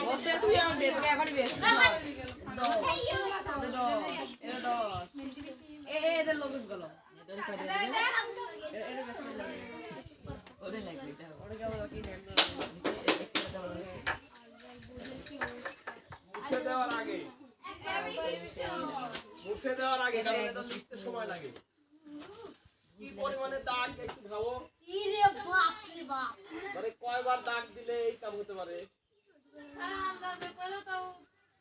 বসে তুই আমাদের তোকে এখনই বেশ এদের লোক গেল মুছে দেওয়ার আগে কারণ এটা লিখতে সময় লাগে কি পরিমাণে দাগ একটু ভাবো মানে কয়বার দাগ দিলে এই কাম হতে পারে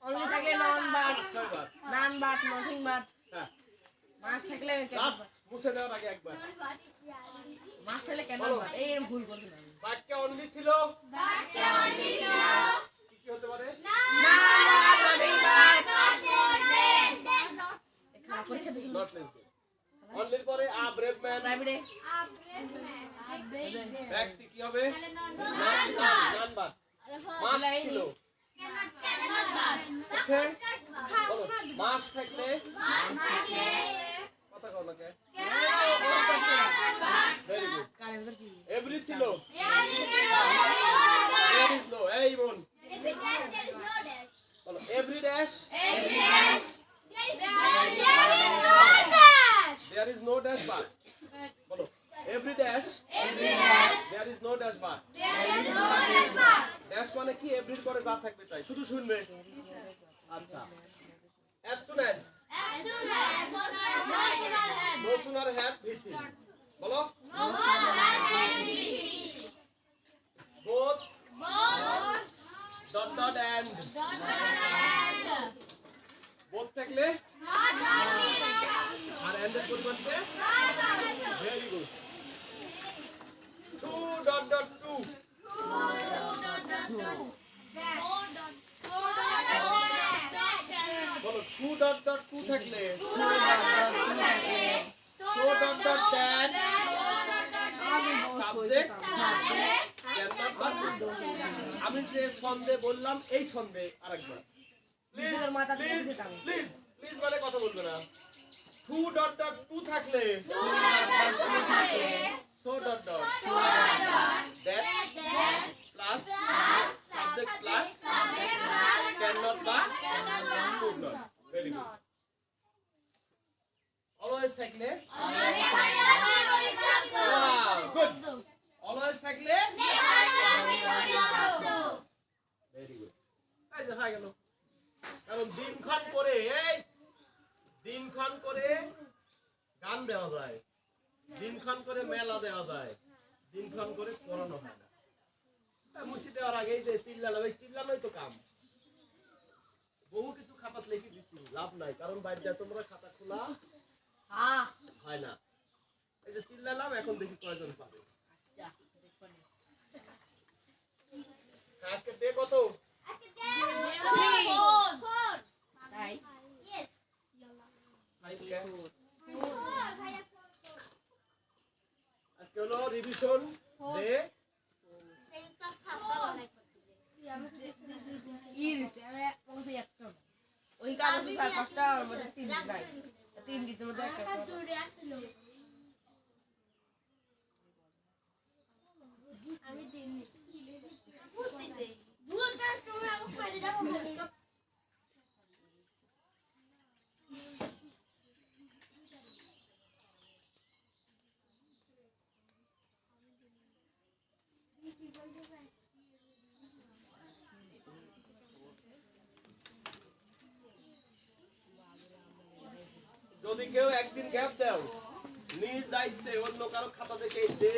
অনলি থাকে নান বাট নথিং বাট হ্যাঁ মাছ থাকলে লাস্ট মুছে দেওয়ার আগে একবার মাছ থাকলে কেন বাট এই ভুল করছ না বাক্যে অনলি ছিল কি হতে পারে না নথিং বাট এখানে পরীক্ষা দিছিল নট লেস অনলির পরে আ ব্রেভ ম্যান প্রাইভেটে ব্যক্তি কি হবে নান বাট মাছ ছিল ওকে বলো মাছ থাকলে কথা কও না কে ভেরি গুড কারে ভিতর কি এভরি ছিল দেয়ার ইজ নো এই বোন বলো every dash there is no dash bar বলো every dash there is no dash bar dash মানে কি এভরির পরে বার থাকবে তাই শুধু শুনবে আচ্ছা as soon as no sooner had VP বলো both dot dot and both থাকলে আর and এর পরিবর্তে ভেরি গুড 2 dot dot 2 বলো 2 dot dot 2 থাকলে so dot dot that subject আমি যে ছন্দে বললাম এই ছন্দে আরেকবার প্লিজ প্লিজ প্লিজ মানে কথা বলবে না 2 dot dot 2 থাকলে so dot dot that plus subject plus cannot বা could not very good always থাকলে wow good always থাকলে very good এই যে হয়ে গেল কারণ দিনক্ষণ করে গান দেওয়া যায় দিনক্ষণ করে মেলা দেওয়া যায় দিনক্ষণ করে পড়ানো হয় না মুছি দেওয়ার আগেই যে চিল্লানোই তো কাম বহু কিছু খাতাত লিখে দিছি লাভ নাই কারণ বাইরে তোমরা খাতা খোলা হয় না এই যে চিল্লালাম এখন দেখি কয়জন পাবে আজকে ডে কত আজকে হলো রিভিশন ডে ওই কাগজে 4-5টা মধ্যে 3 দেয় 3 গীতের মধ্যে একটা আমি দিন যদি কেউ একদিন গ্যাপ দাও নিজ দায়িত্বে অন্য কারো খাতা থেকে দে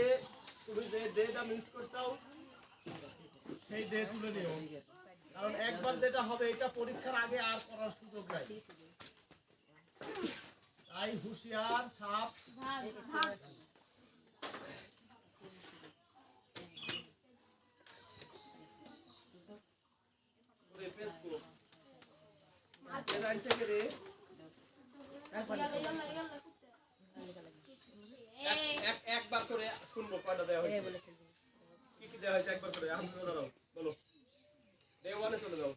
তুমি যে ডেটা মিস করছাও সেই ডে তুলে নিও কারণ একবার যেটা হবে এটা পরীক্ষার আগে আর করার সুযোগ নাই তাই হুঁশিয়ার সাপ একবার করে শুনবো কয়টা দেওয়া হয়েছে কি কি দেওয়া হয়েছে একবার করে আমি বলো ডে ওয়ানে চলে যাও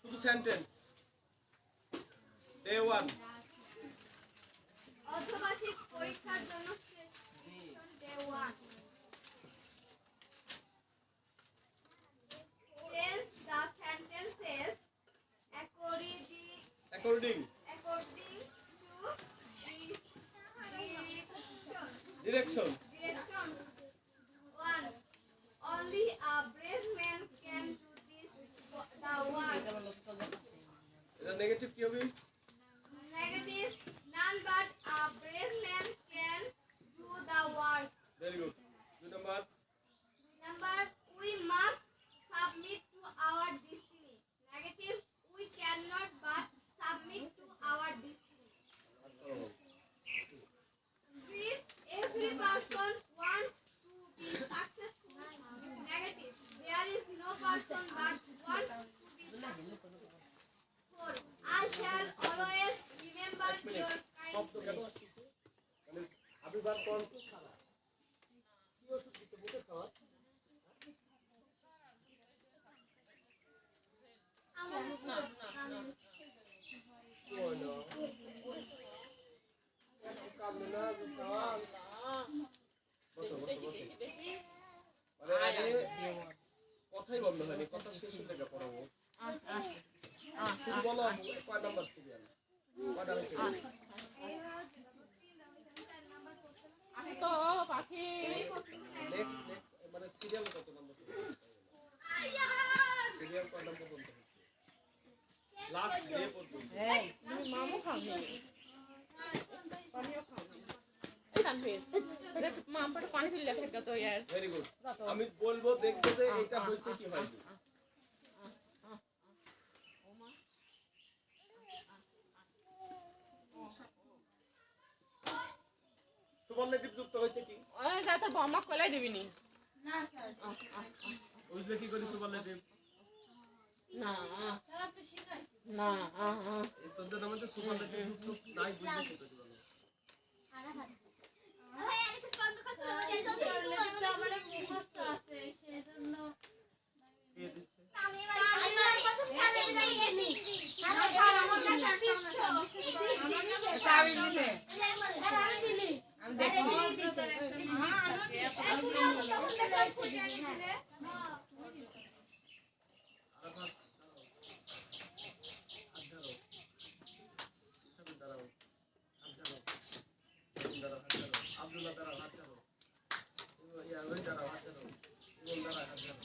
শুধু সেন্টেন্স ডে ওয়ান অর্ধবার্ষিক পরীক্ষার জন্য day one according to directions. directions. One. Only a brave man can do this. The work. এটা নেগেটিভ কি হবে? Negative. None but a brave man can do the work. Very good. 2 number. Number. We must submit to our destiny. Negative. We cannot but submit to our destiny. Three. Every person wants to be successful. Negative. There is no person but wants to be successful. Four. I shall always remember your শব্দ কেন kindness. আসছে? মানে আবির্ভাব কোন ছাড়া কি ওষুধ দিতে মুখে খাওয়া? ওই না। এত কান্দে না, বিশাল। বসো, বসো, বসো। মানে আমি কথাই বন্ধ হয়নি, কথা শেষ হলে গা পড়াবো। শুধু বলো, কয় নাম্বার সিরিয়াল? কয়টা হয়েছে? তো পাখি নেক্সট মানে সিরিয়াল কত নাম্বার সিরিয়াল কয় নাম্বার পর্যন্ত হচ্ছে লাস্ট ডে পর্যন্ত এই তুমি মামু খাবে পানিও খাবে এই তানভীর আরে মাম পড়ে পানি দিলে লাগছে তো यार ভেরি গুড আমি বলবো দেখতে যে এটা হইছে কি হয়নি সুবর্ণদীপ যুক্ত হইছে কি ওই যা তোর বম্মা কলাই দিবি নি না স্যার ওইলে কি করি সুবর্ণদীপ না তারা তো শিখাইছে না এই তন্ত্রের মধ্যে সুবর্ণদীপ যুক্ত নাই বুঝতে কি করি বলো আরে হাত ভাই আরে কিছু বন্ধ করতে হবে তো আমার মুখস্থ আছে সেজন্য কে দিচ্ছে আমি ভাই কথা জানি না এনি হ্যাঁ স্যার আমার কাছে টিপছো চাবি দিছে আমি দিলি আমি দেখছি হ্যাঁ তুমি তখন দেখো ফুটে দিলে হ্যাঁ আব্দুল্লাহ দ্বারা হাত চালো ইয়া ওই দ্বারা হাত চালো ইবন দ্বারা হাত চালো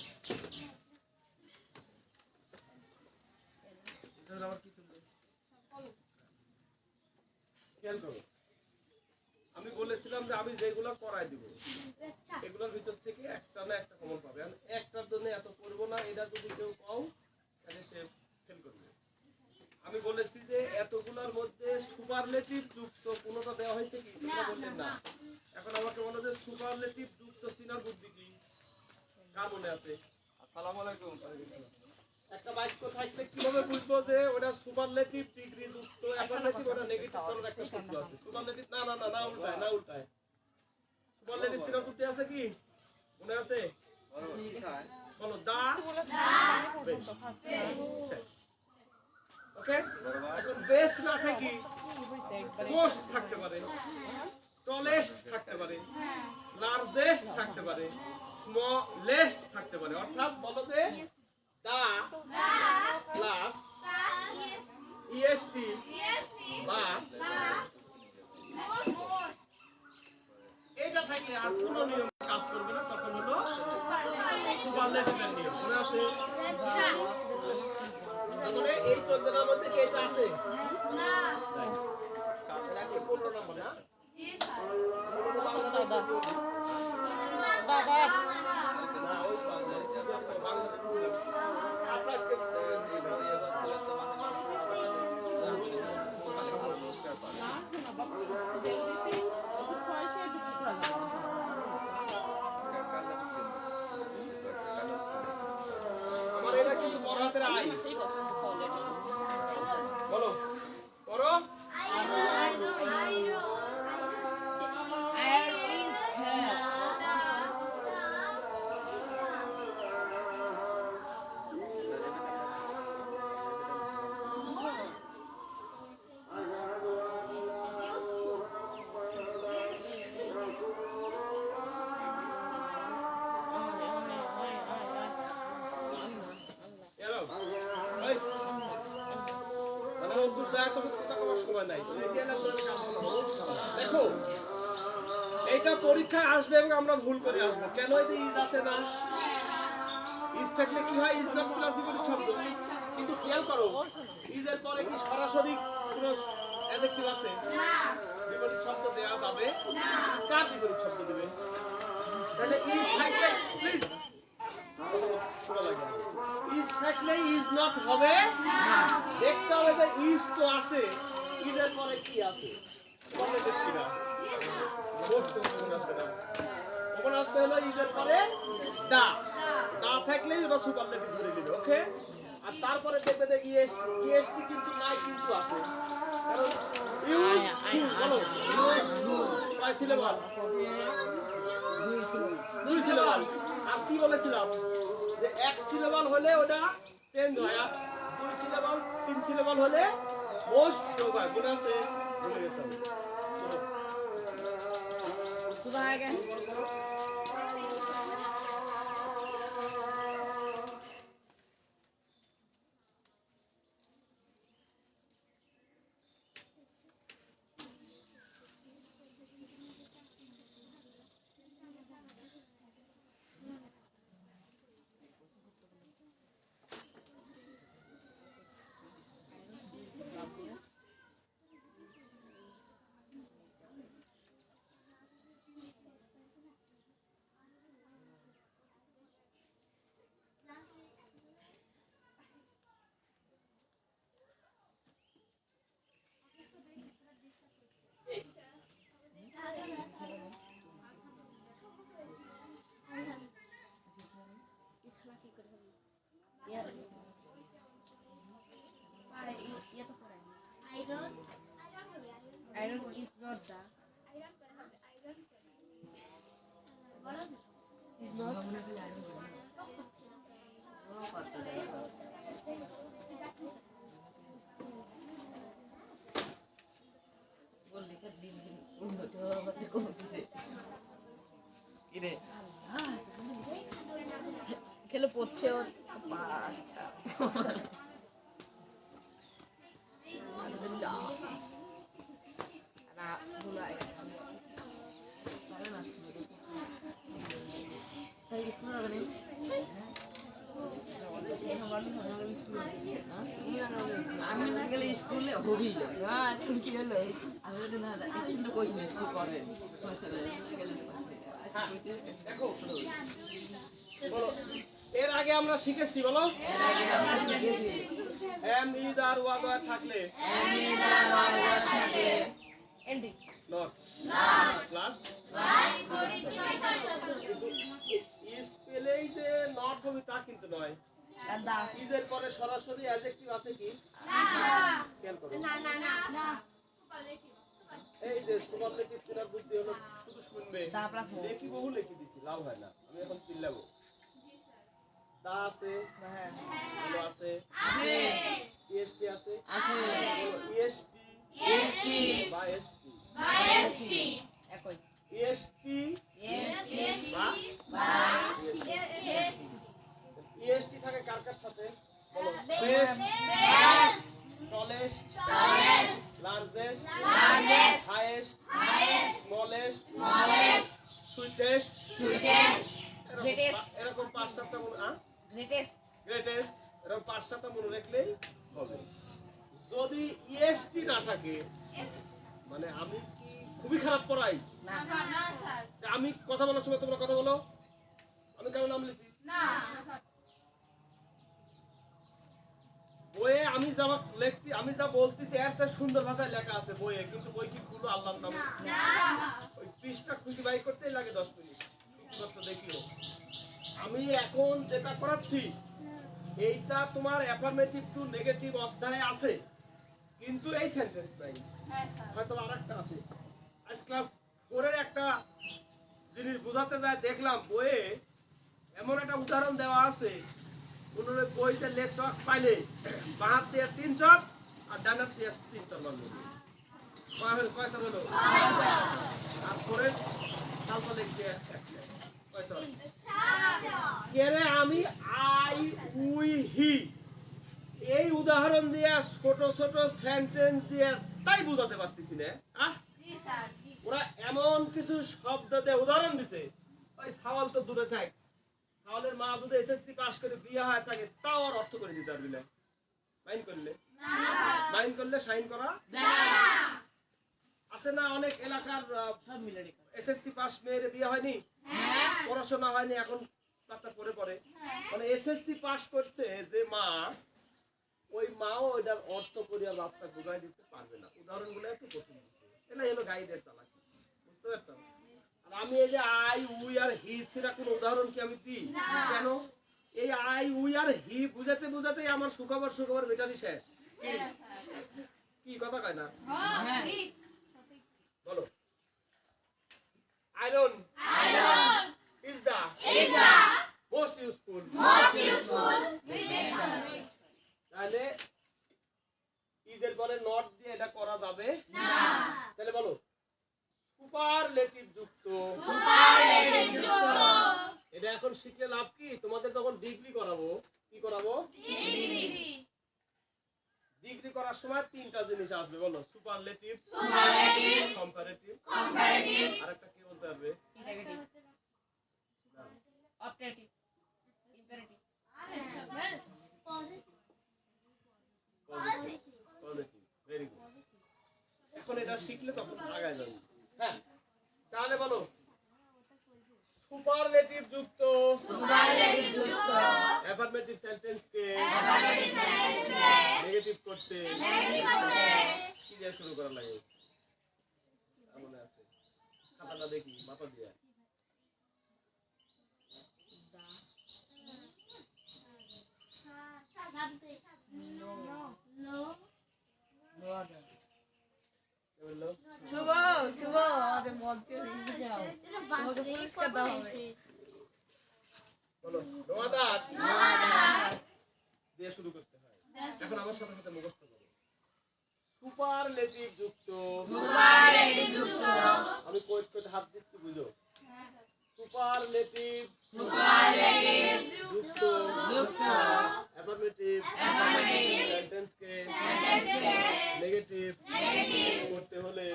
এটা আবার কি চলবে খেয়াল করো আমি বলেছিলাম যে আমি যেগুলো করাই দিব এগুলোর ভিতর থেকে একটা না একটা কমন পাবে আর একটার জন্য এত করব না এটা যদি কেউ পাও তাহলে সে ফেল করবে আমি বলেছি যে এতগুলোর মধ্যে সুপারলেটিভ যুক্ত কোনোটা দেওয়া হয়েছে কি তোমরা বললেন না এখন আমাকে বলো যে সুপারলেটিভ যুক্ত সিনার বুদ্ধি কি কার মনে আছে আসসালামু আলাইকুম একটা বাক্য থাকলে কিভাবে বুঝবো যে ওটা সুপারলেটিভ ডিগ্রি যুক্ত অ্যাফারমেটিভ ওটা নেগেটিভ করার একটা সূত্র আছে সুপারলেটিভ না উল্টায় সুপারলেটিভ সিনার বুদ্ধি আছে কি মনে আছে বলো দা ওকে এখন বেস্ট না থাকি মোস্ট থাকতে পারে টলেস্ট থাকতে পারে লার্জেস্ট থাকতে পারে স্মলেস্ট থাকতে পারে অর্থাৎ বলো যে দা প্লাস ইএসটি বা এটা থাকলে আর কোনো নিয়ম কাজ করবে না তখন হলো সুপারলেটিভের নিয়ম মনে আছে তাহলে এই 14 এর মধ্যে কি এটা আছে না এটা আছে 15 নম্বর না জি স্যার দাদা বাবা না ওই বাংলাদেশ আপনার আজকে আমার এটা কিন্তু বড় হাতের আই ঠিক আছে বলো করো এলো এই দূর যায় তো কথা করার সময় নাই। দেখো এইটা পরীক্ষায় আসবে এবং আমরা ভুল করে আসবো। কেন এই যে ইজ আছে না, ইজ থাকলে কি হয়, ইজ নট প্লাস বিপরীত শব্দ। কিন্তু খেয়াল করো ইজের পরে কি সরাসরি কোনো অ্যাডজেক্টিভ আছে? বিপরীত শব্দ দেওয়া যাবে না। কার বিপরীত শব্দ দেবে? তাহলে ইজ থাকলে প্লিজ ইজ থাকলে ইজ নট হবে না। দেখতে হবে যে ইজ তো আছে, ইজের পরে কি আছে? বলে দেখি না বসতে আসবে না। ওখান আসতে হলো ইজের পরে দা, দা থাকলেই ওটা সুপারলেটিভ ধরে নেবে। ওকে, আর তারপরে দেখবে যে ইএসটি কিন্তু নাই, কিন্তু আছে। কারণ ইউজ বলো কয় সিলেবাল? 2 সিলেবাল। আর কি বলেছিলাম যে 1 সিলেবাল হলে ওটা চেঞ্জ হয়, আর 2 সিলেবাল 3 সিলেবাল হলে মোস্ট যোগ হয়। মনে আছে? ভুলে গেছিলাম। কোথায় গেছে? Iron is not the. Is not. খেলে পড়ছে ওর। আচ্ছা না ভুলাই আমি না গেলে স্কুলে হবি না। এখন কি হলো, আমি যদি না যাই কিন্তু কইস না স্কুল করে দেখো বলো, এর আগে আমরা শিখেছি, বলো এম ইজ আর ওয়াজ আর থাকলে এন্ডিং নট প্লাস ইজ পেলেই যে নট হবে তা কিন্তু নয়। দাস ইজের পরে সরাসরি অ্যাডজেক্টিভ আছে কি? খেয়াল করো, এই যে সুপারলেটিভ চেনার বুদ্ধি হলো শুধু শুনবে। দা প্লাস মো। লেখি বহু লিখে দিছি, লাভ হয় না। আমি এখন চিল্লাবো। দা আছে, হ্যাঁ বলো আছে, ইএসটি আছে, বলো ইএসটি বা এসটি, একই ইএসটি বা ইএসটি থাকে কার কার সাথে? বলো best, tallest, largest, highest, smallest, sweetest, এরকম 5-7টা মনে গ্রেটেস্ট, এরকম 5-7টা মনে রাখলেই হবে। যদি ইএসটি না থাকে মানে আমি কি খুবই খারাপ পড়াই? আমি কথা বলার সময় তোমরা কথা বলো, আমি কারো নাম লিখি বইয়ে, আমি যা বলতেছি এত সুন্দর ভাষায় লেখা আছে বইয়ে, কিন্তু বই কি খুলো আল্লাহর নামে? ওই পৃষ্ঠা খুঁজে বাই করতেই লাগে 10 মিনিট। দেখিও আমি এখন যেটা করাচ্ছি এইটা তোমার অ্যাফার্মেটিভ টু নেগেটিভ অধ্যায়ে আছে, কিন্তু এই সেন্টেন্স নাই, হয়তো আরেকটা আছে। আজ ক্লাস 4 এর একটা জিনিস বোঝাতে যায়, দেখলাম বইয়ে এমন একটা উদাহরণ দেওয়া আছে, কোন বইতে লেখক পাইলে বাঁ হাত দিয়ে 3 চক আর ডান হাত দিয়ে 3 চক মারলো। কয়টা বলো? আর পরে তারপর লিখতে কয়টা? কেরে আমি আই উই হি এই উদাহরণ দিয়ে ছোট ছোট সেন্টেন্স দিয়ে তাই বোঝাতে পারতেছি না। জি স্যার জি ওরা এমন কিছু শব্দ দিয়ে উদাহরণ দিছে, ওই সাওয়াল তো দূরে থাক, সাওয়ালের মা যদি এসএসসি পাস করে বিয়ে হয় থাকে তাও আর অর্থ করে দিতে পারবি না। মাইন্ড করলে মাইন্ড করলে সাইন করা আছে না। অনেক এলাকার সব মিলে রেখা এসএসসি পাস মেয়ের বিয়ে হয়নি, পড়াশোনা হয়নি, এখন বাচ্চা পড়ে পড়ে, মানে এসএসসি পাস করছে যে মা, ওই মাও ওইটার অর্থ করিয়া বাচ্চা বোঝাই দিতে পারবে না। উদাহরণগুলো একটু কঠিন দিচ্ছে, এটা হলো গাইডের চালাকি, বুঝতে পারছো? আর আমি এই যে আই উই আর হি সেটা কোনো উদাহরণ কি আমি দিই? কেন? এই আই উই আর হি বুঝাতে বুঝাতেই আমার সুখবর বেটারি শেষ। কি কথা কয় না? জি বলো। Iron is the most useful তাহলে ইজ এর পরে নট দিয়ে এটা করা যাবে না। তাহলে বলো সুপারলেটিভ যুক্ত। এটা এখন শিখলে লাভ কি? তোমাদের যখন ডিগ্রি করাবো, কি করাবো? ডিগ্রি করার সময় তিনটা জিনিস আসবে, বলো। সুপারলেটিভ, কম্পারেটিভ, আরেকটা কি বলতে পারবে? Interrogative operative imperative positive. Very good. এখন এটা শিখলে তখন আগায় যাবে। হ্যাঁ, তাহলে বলো সুপারলেটিভ যুক্ত অ্যাফার্মেটিভ সেন্টেন্স কে নেগেটিভ করতে কি দিয়ে শুরু করা লাগে? মনে আছে? খাতাটা দেখি মাথা দিয়ে। নো আদার কি বললো? শুভ শুভ আমাদের মঞ্চে লিখে যাও, তোমাকে পুরস্কার দেওয়া হবে। বলো নো আদার দিয়ে শুরু করতে হয়। এখন আমার সাথে সাথে মুখস্থ করো। সুপারলেটিভ যুক্ত, আমি কইতে কইতে হাত দিচ্ছি, বুঝো। সুপারলেটিভ যুক্ত অ্যাফার্মেটিভ সেন্টেন্স কে নেগেটিভ করতে হলে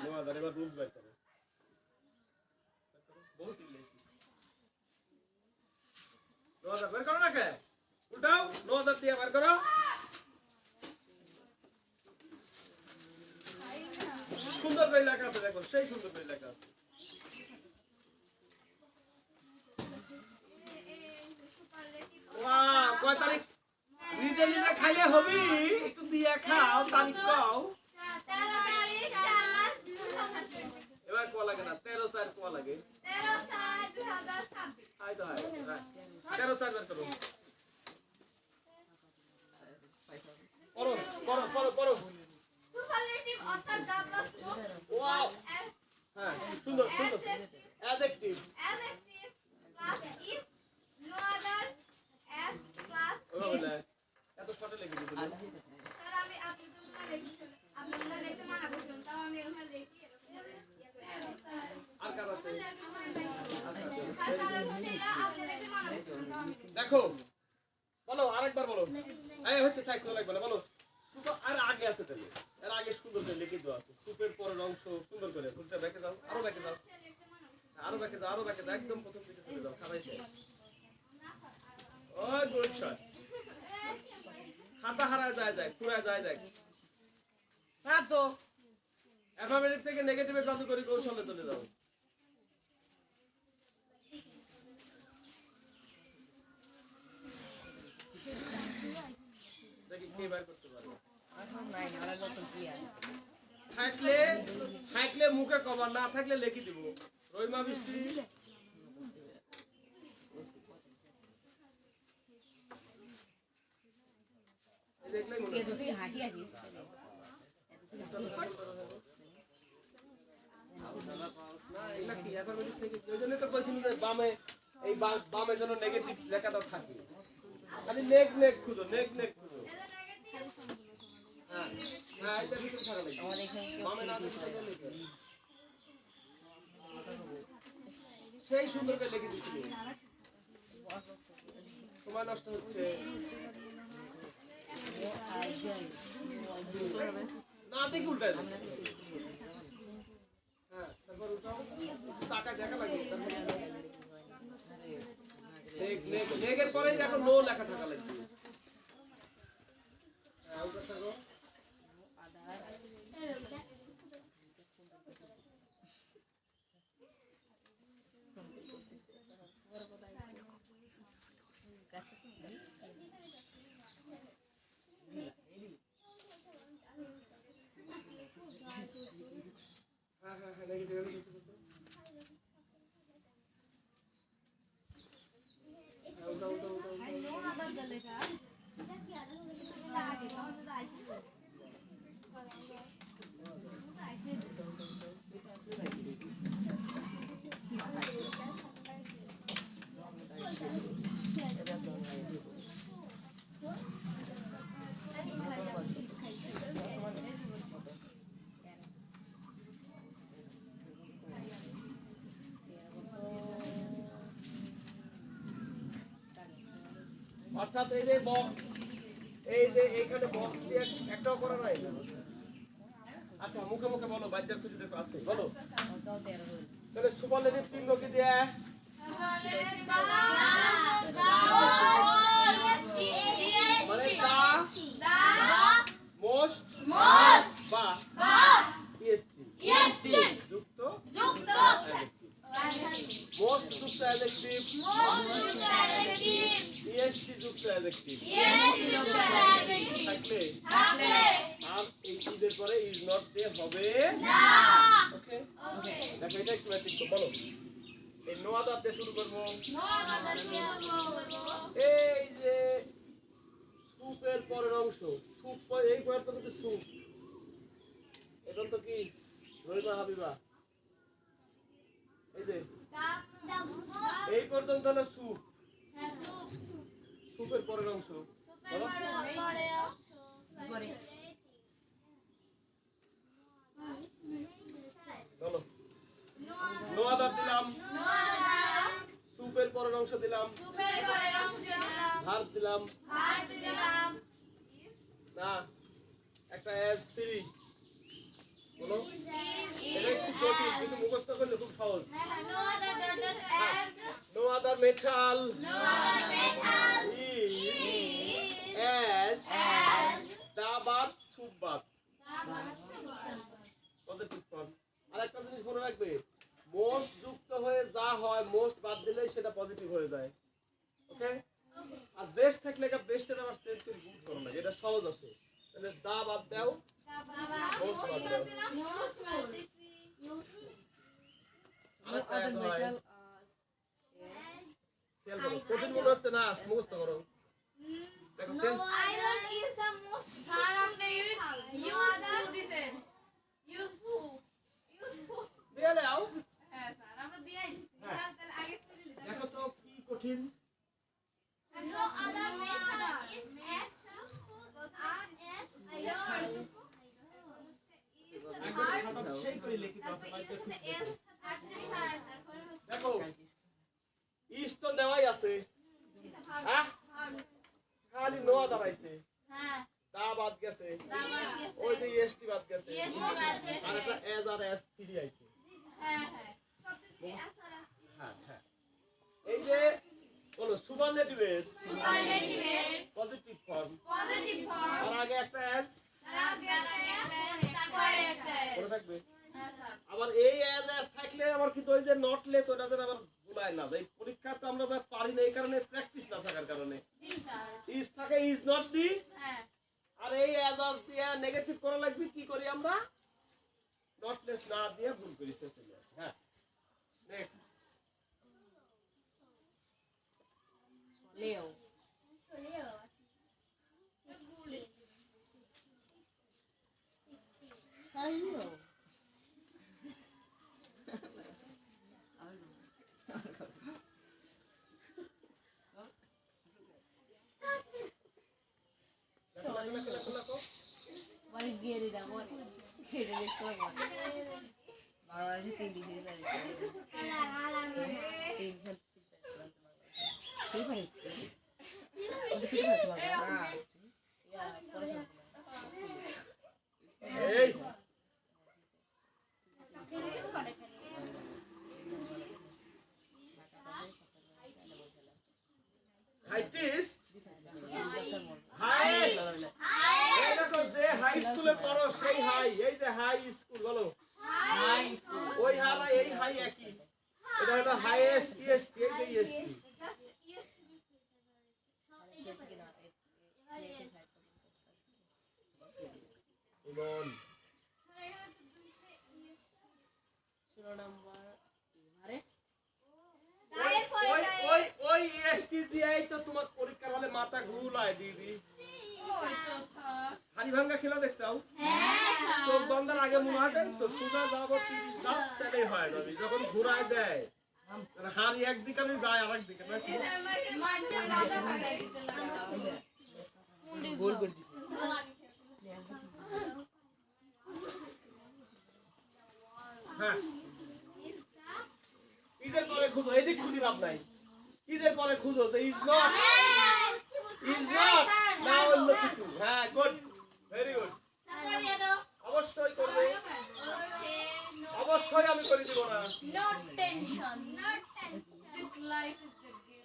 নো আদার। এবার রুলস বের করো। বহু শিখলেছি। নো আদার বের করো না কে? উল্টাও, নো আদার দিয়ে বের করো। সুন্দর করে লেখা আছে, দেখো সেই সুন্দর করে লেখা আছে। ওয়াও, কয় তারিখ? নিজে নিজে খাইলে হবি, একটু দিয়ে খাও, তারিখ কও। এবার কোয়া লাগে না, 13/4 কোয়া লাগে। 13/4/2026 হাই তো হাই, 13/4 বের করো। পড়ো পড়ো পড়ো পড়ো। সুপারলেটিভ অর্থাৎ দা প্লাস মোস্ট ওয়াও, হ্যাঁ সুন্দর সুন্দর। Adjective adjective plus is no other as plus ওগুলা এত শর্টে লিখে দিতে। স্যার আমি আপনি তো না লিখছেন, আপনি না লিখতে মানা করছেন, তাও আমি এরকম লিখি এরকম আর কার আছে? দেখো দেখো বলো, আরেকবার বলো। এই হচ্ছে থাক, তো লাগবে না, বলো। সুপার আর আগে আছে তাহলে, এর আগে সুন্দর করে লিখে দেওয়া আছে। সুপের পরের অংশ সুন্দর করে উল্টা ব্যাকে দাও, আরো ব্যাকে দাও, আরো ব্যাকে দাও, আরো ব্যাকে দাও, একদম প্রথম দিকে চলে দাও। খাবাইছে ও গুড শট। হাতা হারা যায় পুরা যায়। না তো অ্যাফার্মেটিভ থেকে নেগেটিভে জাদুকরি কৌশলে চলে যাও। দেখি কে বাইর করতে পারবে। নাই না নতুন কি আছে থাকলে মুখে কভার, না থাকলে লিখে দিব। রইমা বৃষ্টি এই দেখলেই মনে কে হয়। তুই হাঁটি আছিস না এটা কি অ্যাফার্মেটিভ থেকে ওই জন্য তো কইছিল যে বামে এই বামে যেন নেগেটিভ লেখাটা থাকে। খালি নেক খুঁজো, নেক খুঁজো। হ্যাঁ হ্যাঁ, এটা ভিতরে থাকা লাগবে। আমাদের এখানে বামে না দিলে লিখে সেই সুন্দর করে লিখে দিচ্ছিল। সময় নষ্ট হচ্ছে। না দেখি উল্টায় দাও। হ্যাঁ তারপর উল্টাও, টাকা দেখা লাগে। নেগের পরেই দেখো নো লেখা থাকা লাগবে। হ্যাঁ উল্টা থাকো। হ্যাঁ হ্যাঁ হ্যাঁ negative I know about the letter. অর্থাৎ এই যে বক্স, এই যে এইখানে বক্স দিয়ে একটাও করা নাই। আচ্ছা মুখে মুখে বলো, বাচ্চার খুঁজে দেখো আছে বলো। তাহলে সুপারলেটিভ চিহ্ন কি দিয়ে? মানে দা, মোস্ট বা ইএসটি যুক্ত মোস্ট যুক্ত অ্যাডজেক্টিভ, ইএসটি যুক্ত অ্যাডজেক্টিভ থাকলে আর এই ইজের পরে ইজ নট দিয়ে হবে না। ওকে দেখো এটা একটু ঠিক তো বলো। এই নো আদার দিয়ে শুরু করব। এই যে সুপের পরের অংশ, সুপ এই পয়েন্ট তো কিন্তু সুপ, এখন তো কি রইবা হাবিবা, এই যে এই পর্যন্ত হলো সুপ, সুপের পরের অংশ বলো। নো আদার দিলাম, সুপের পরের অংশ দিলাম, ভার্ব দিলাম না, একটা এস থ্রি বলো। এটা একটু জটিল কিন্তু মুখস্থ করলে খুব সহজ। নো আদার মেটাল দাবাত সুবাত পজিটিভ ফর্ম। আর একটা জিনিস মনে রাখবে, মোস্ট যুক্ত হয়ে যা হয় মোস্ট বাদ দিলে সেটা পজিটিভ হয়ে যায়। ওকে, আর বেস্ট থাকলে এটা বেস্টের আবার চেঞ্জ করে গুড করো না, এটা সহজ আছে। তাহলে দা বাদ দাও, মোস্ট বাদ দাও। আরেকটা এক হয়, খেয়াল করো, কঠিন মনে হচ্ছে না, মুখস্থ করো। দেখো চেঞ্জ দিয়ে দাও। দেখো তো কি কঠিন। সেই করে লিখিত আছে, দেখো ইস তো দেওয়াই আছে, হ্যাঁ খালি নো দাঁড়াইছে, দা বাদ গেছে, ওই যে এসটি বাদ গেছে, আর একটা এজ আর এস থ্রি আইছে। হ্যাঁ হ্যাঁ, এই যে বলো সুপারলেটিভের পজিটিভ ফর্ম, আর আগে একটা এস মনে থাকবে। আবার এই এজ এস থাকলে আবার কিন্তু ওই যে নট লেস ওটা যেন আবার ভুলায় না। এই পরীক্ষা তো আমরা পারি না এই কারণে, প্র্যাকটিস না থাকার কারণে। ইজ থাকে ইজ নট দি, আর এই এজ এস দিয়ে নেগেটিভ করা লাগবে। কি করি আমরা? নট লেস না দিয়ে ভুল করি। হ্যাঁ next Leo. Hello. What is getting that one? Getting this one. Baba, you think this is like এই হাইটিস্ট হাইস্ট এই দেখো যে হাই স্কুলে পড়ো সেই হাই এই যে হাই স্কুল বলো হাই ওই হাই এই হাই একই এটা হলো হাইয়েস্ট ইএসটি এই যে ইএসটি ইমন ওই ইএসটি দিয়েই তো তোমার পরীক্ষার হলে মাথা ঘুরায় দিবি হাড়ি ভাঙ্গা খেলা দেখছাও চোখ বন্ধার আগে মনে হয় তো সোজা যাবো 30 দাঁত তেলেই হয় না যখন ঘুরায় দেয় হাড়ি একদিকে যায় আর একদিকে নাকি গোল করে দিছি হ্যাঁ ইজের পরে খুঁজো এদিক খুঁজি লাভ নাই ইজের পরে খুঁজো তো ইজ নট না অন্য কিছু হ্যাঁ গুড ভেরি গুড অবশ্যই করবে অবশ্যই আমি করে দিব না No tension. This life is the game.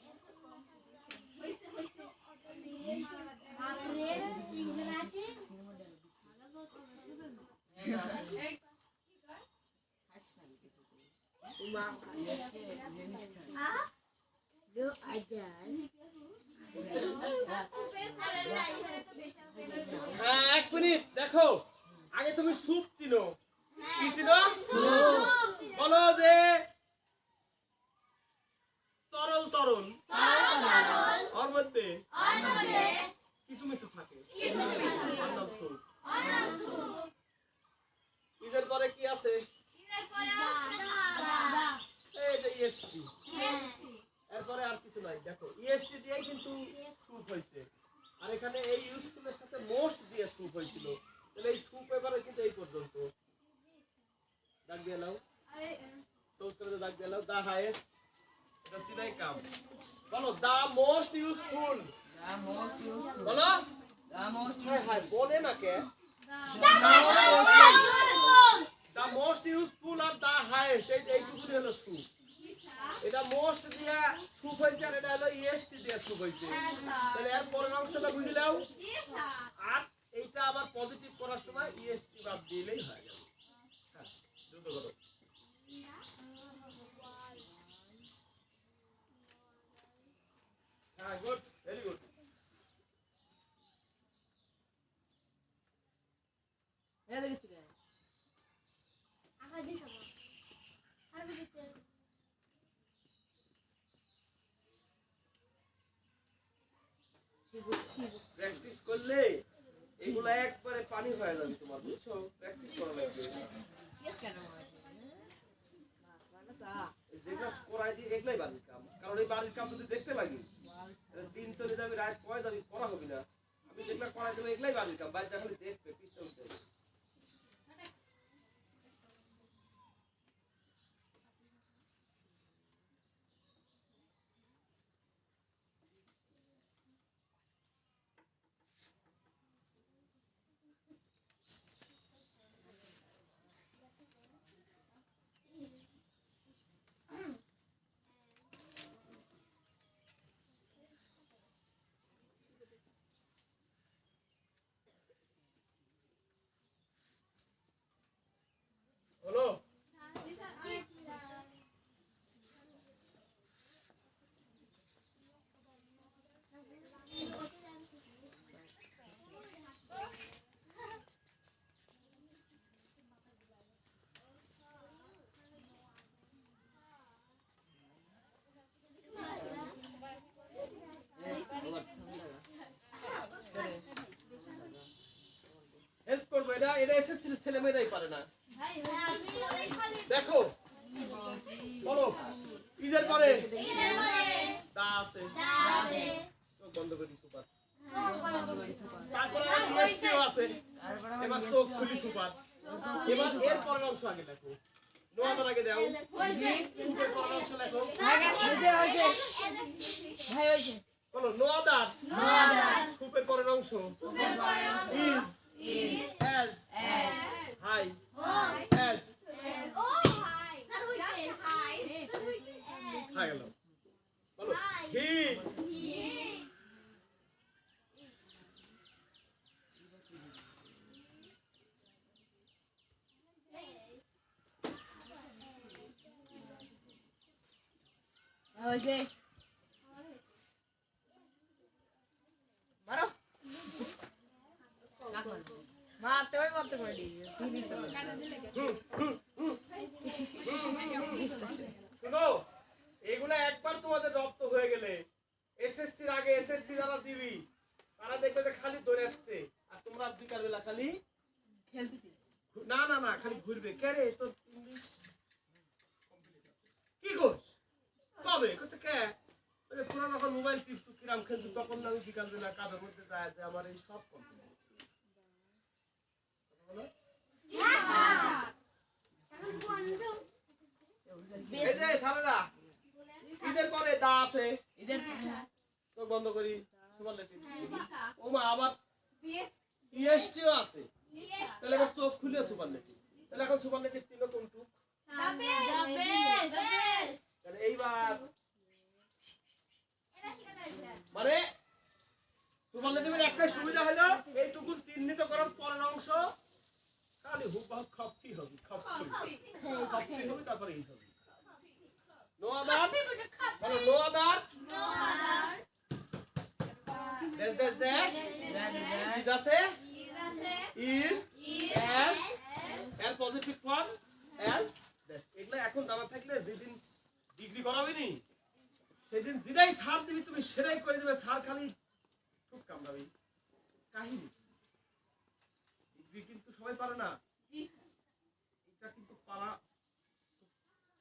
হ্যাঁ এক মিনিট দেখো আগে তুমি স্যুপ চিনো কি চিনো বলো যে তরল তরল ওর মধ্যে কিছু মিছু থাকে আন্নাম স্যুপ ইদের পরে কি আছে এই যে ইএসটি এরপরে আর কিছু নাই দেখো ইএসটি দিয়েই কিন্তু স্যুপ হয়েছে আর এখানে এই ইউজফুলের সাথে মোস্ট দিয়ে স্যুপ হয়েছিল তাহলে এই স্যুপ এবারে কিন্তু এই পর্যন্ত দাগ দিয়ে নাও তো উত্তরে দাগ দিয়ে নাও দা হাইয়েস্ট এটা সিনাই কাম বলো দা মোস্ট ইউজফুল বলো হ্যাঁ বলে না কে দা মোস্ট ইউজফুল আর দা হাইয়েস্ট এইটুকুনি হলো স্যুপ এটা মোস্ট দিয়ে স্যুপ হয়েছে আর এটা হলো ইএসটি দিয়ে স্যুপ হয়েছে তাহলে এর পরের অংশটা বুঝে নাও আর এইটা আবার পজিটিভ করার সময় ইএসটি বাদ দিলেই হয়ে যাবে হ্যাঁ দ্রুত করো হ্যাঁ গুড ভেরি গুড প্র্যাকটিস করলে এগুলা একবারে পানি হয়ে যাবে তোমার বুঝছো প্র্যাকটিস করা লাগবে যেটা করাই দিয়ে এগুলাই বাড়ির কাম কারণ এই বাড়ির কাম যদি দেখতে লাগি দিন চলে যাবে রাত কয় যাবি করা হবে না আমি যেগুলা করাই দেবো এগুলাই বাড়ির কাম বাড়িটা খালি দেখবে পিছটা উঠতে হবে হলো হেল্প করবো এটা এসএসসি ছেলেমেয়েরাই পারে না দেখো বলো ইজের পরে দা আছে চোখ বন্ধ করি সুপার তারপরে ইএসটিও আছে এবার চোখ খুলি সুপার এবার এর পরের অংশ আগে দেখো নোয়াদার আগে দাও এর পরের অংশ লেখো বলো নো আদার সুপের পরের অংশ is as high as high গেল বলো হি হয়েছে মারো মারতে ওই মারতে করি শুনো এগুলা একবার তোমাদের রপ্ত হয়ে গেলে এসএসসির আগে এসএসসি যারা দিবি তারা দেখবে যে খালি ধরে আসছে আর তোমরা বিকাল বেলা খালি খেলতেছি না না না খালি ঘুরবে কে রে তো ইংলিশ কি করছ তবে কচ্ছে কে ওই যে তোরা যখন মোবাইল টিপছু কিরাম খেলছু তখন না আমি বিকাল বেলা কাজের মধ্যে যায় যে আমার এই সব কমপ্লিট এই যে সারারা ঈদের পরে দা আছে এদের তো বন্ধ করি সুপার লেটিভ ও মা আবার ইএসটিও আছে তাহলে এখন চোখ খুলে সুপার লেটিভ তাহলে এখন সুপার লেটিভ ছিল কোনটু তাহলে এইবার মানে সুপার লেটিভের একটা সুবিধা হলো এইটুকু চিহ্নিত করার পরের অংশ খালি হুবহু খপ্পি হবে খপ্পি হবে তারপরে এই হবে নো আদার বলো no other dash dash dash is আছে ইজ অ্যাজ এর পজিটিভ ফর্ম অ্যাজ এগুলা এখন জানা থাকলে যেদিন ডিগ্রি করাবি নি সেদিন যেটাই সার দিবি তুমি সেটাই করে দেবে সার খালি খুব কামড়াবি কাহিনী ডিগ্রি কিন্তু সবাই পারে না এটা কিন্তু পারা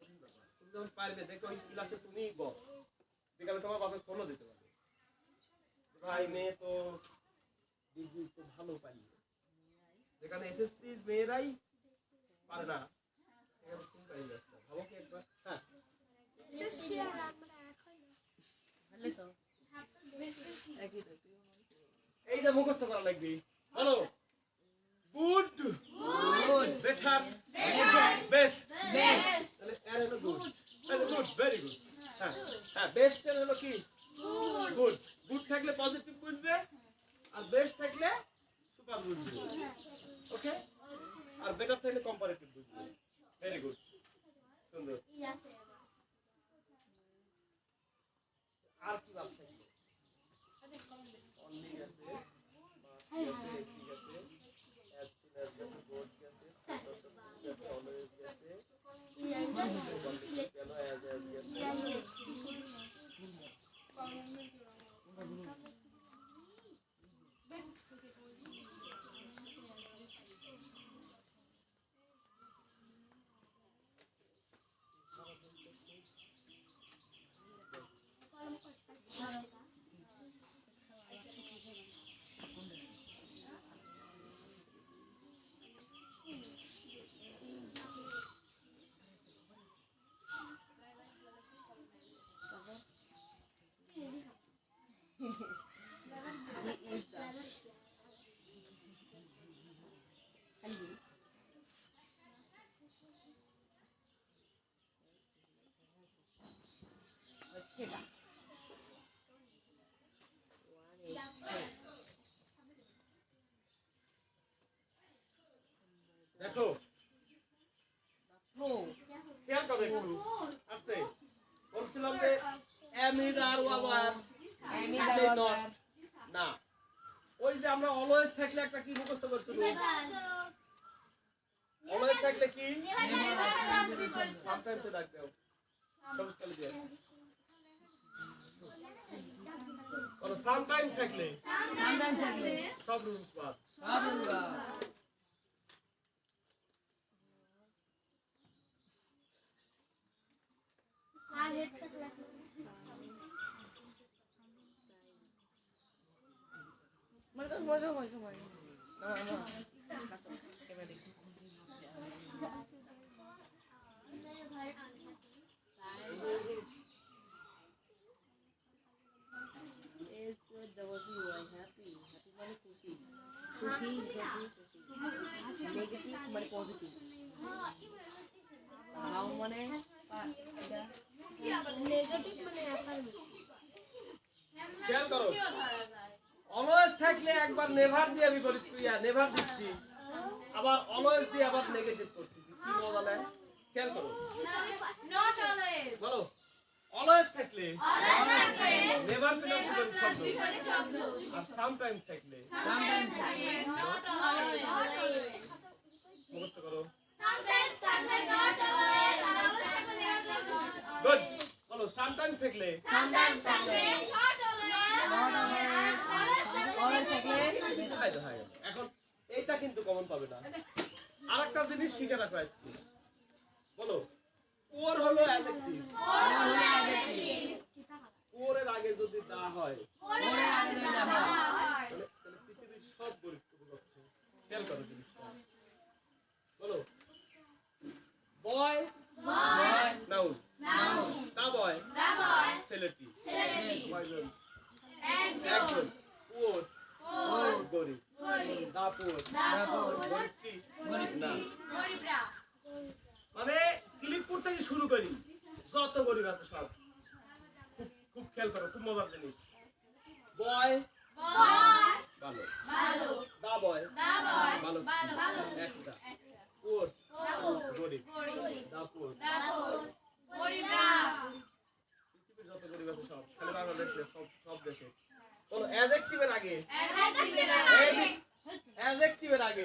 কঠিন ব্যাপার তুমি যখন পারবে দেখো ওই ক্লাসে তুমি বস বিকালে তোমার বাপে ফোনও দিতে পারবে ভাই মেয়ে তো ডিগ্রি তো ভালো পাই যেখানে এসএসসি মেয়েরাই পারে না সেখানে তুমি পাই যাচ্ছ ভাবো কি একবার হ্যাঁ ভালো তো এই যে মুখস্থ করা লাগবে বলো গুড গুড বেটার বেস্ট তাহলে এর হলো গুড তাহলে গুড ভেরি গুড হ্যাঁ হ্যাঁ বেস্ট এর হলো কি গুড গুড থাকলে পজিটিভ বুঝবে আর বেস্ট থাকলে সুপার বুঝবে ওকে আর বেটার থাকলে কম্পারেটিভ বুঝবে ভেরি গুড সুন্দর আর কি বাদ থাকবে অনলি আছে ঠিক আছে অ্যাজ সুন অ্যাজ গুড আছে অলওয়েজ আছে কেন অ্যাজ আছে দেখো খেয়াল করবে একটু আস্তে বলছিলাম যে am is are were not না ওই যে আমরা অলওয়েজ থাকলে একটা কি মুখস্থ করছিল অলওয়েজ থাকলে কি সামটাইমস ডাক দাও সবুজ কালি দিয়ে আর সামটাইমস থাকলে সব রুলস বাদ S-double-P-Y, happy. Happy মানে খুশি। সুখী, খুশি। Negative মানে positive. How মানে এটা নেগেটিভ মানে অ্যাফার্মেটিভ খেয়াল করো অলওয়েজ থাকলে একবার নেভার দিয়ে বিপরীত ক্রিয়া নেভার দিচ্ছি আবার অলওয়েজ দিয়ে আবার নেগেটিভ করতেছি কি মজা লাগে খেয়াল করো নট অলওয়েজ বলো অলওয়েজ থাকলে নেভার পেলে বিপরীত শব্দ শব্দ আর সামটাইমস থাকলে নট অলওয়েজ মুখস্থ করো sometimes not always আর always মানে গুড বলো সামটাইমস থাকলে sometimes not always এখন এইটা কিন্তু কমন পাবে না আরেকটা জিনিস শিখে রাখো আজকে বলো ওর হলো অ্যাডজেক্টিভ ওরের আগে যদি দা হয় তাহলে পৃথিবীর সব গরিব হচ্ছে খেয়াল করো জিনিসটা বলো বয় নাউন দা বয় ছেলেটি কয়জন একজন ওর গরিব দাপুর গরিবটি না গরিবরা মানে ক্লিকপুর থেকে শুরু করি যত গরিব আছে সব খুব খুব খেয়াল করো খুব মজার জিনিস বয় ভালো দা বয় ভালো একটা ওর গরিব দাপুর গরিবরা পৃথিবীর যত গরিব আছে সব খালি বাংলাদেশে সব দেশে বলো অ্যাডজেক্টিভের আগে অ্যাডজেক্টিভের আগে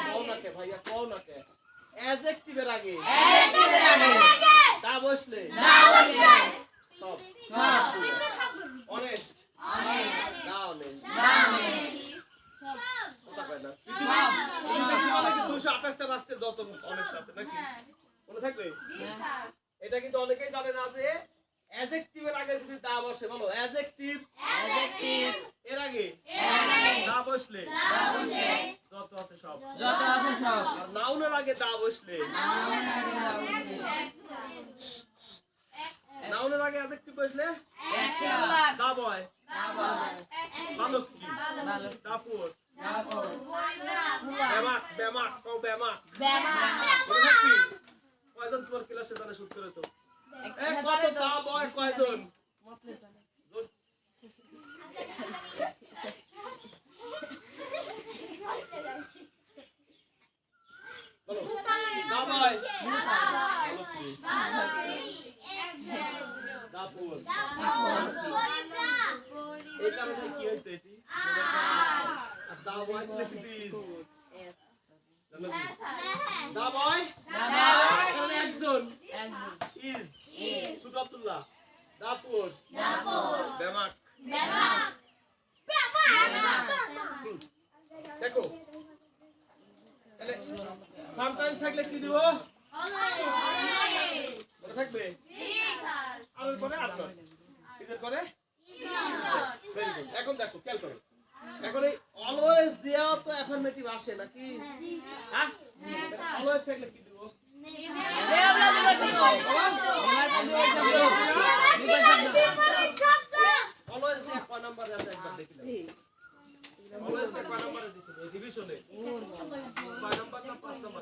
কও না কে ভাইয়া কও না কে অ্যাডজেক্টিভের আগে দা বসলে সব অনেস্ট দা অনেস্ট কথা কয় না পৃথিবীর 228টা রাষ্ট্রের যত অনেস্ট আছে নাকি মনে থাকবে এটা কিন্তু অনেকেই জানে না যে অ্যাডজেক্টিভের আগে যদি দা বসে বলো অ্যাডজেক্টিভ এর আগে দা বসলে যত আছে সব আর নাউনের আগে দা বসলে নাউনের আগে অ্যাডজেক্টিভ বসলে দা বয় বালকটি দাপুর বেমাক কও বেমাক মনে থাকবি কয়জন তোমার ক্লাসে জানে শুট করে তো কত দা বয় কয়জন বলো দা বয় দাপুর এই কারণে কি হয়েছে এটি আর দা বয় দিলে প্লিজ দা বয় একজন ইজ সুরাতুল্লাহ দাপুর বেমাক দেখো তাহলে সামটাইমস থাকলে কি দিব মনে থাকবে আর পরে আপনার এদের পরে এখন দেখো খেয়াল করো এখন এই অলওয়েজ দেওয়া তো অ্যাফার্মেটিভ আসে নাকি হ্যাঁ অলওয়েজ থাকলে কি দিব অলওয়েজ দিয়ে কয় নাম্বারে আছে একবার দেখিলাম অলওয়েজ দিয়ে কয় নাম্বারে দিছিল এই ডিভিশনে 6 নাম্বার না 5 নাম্বার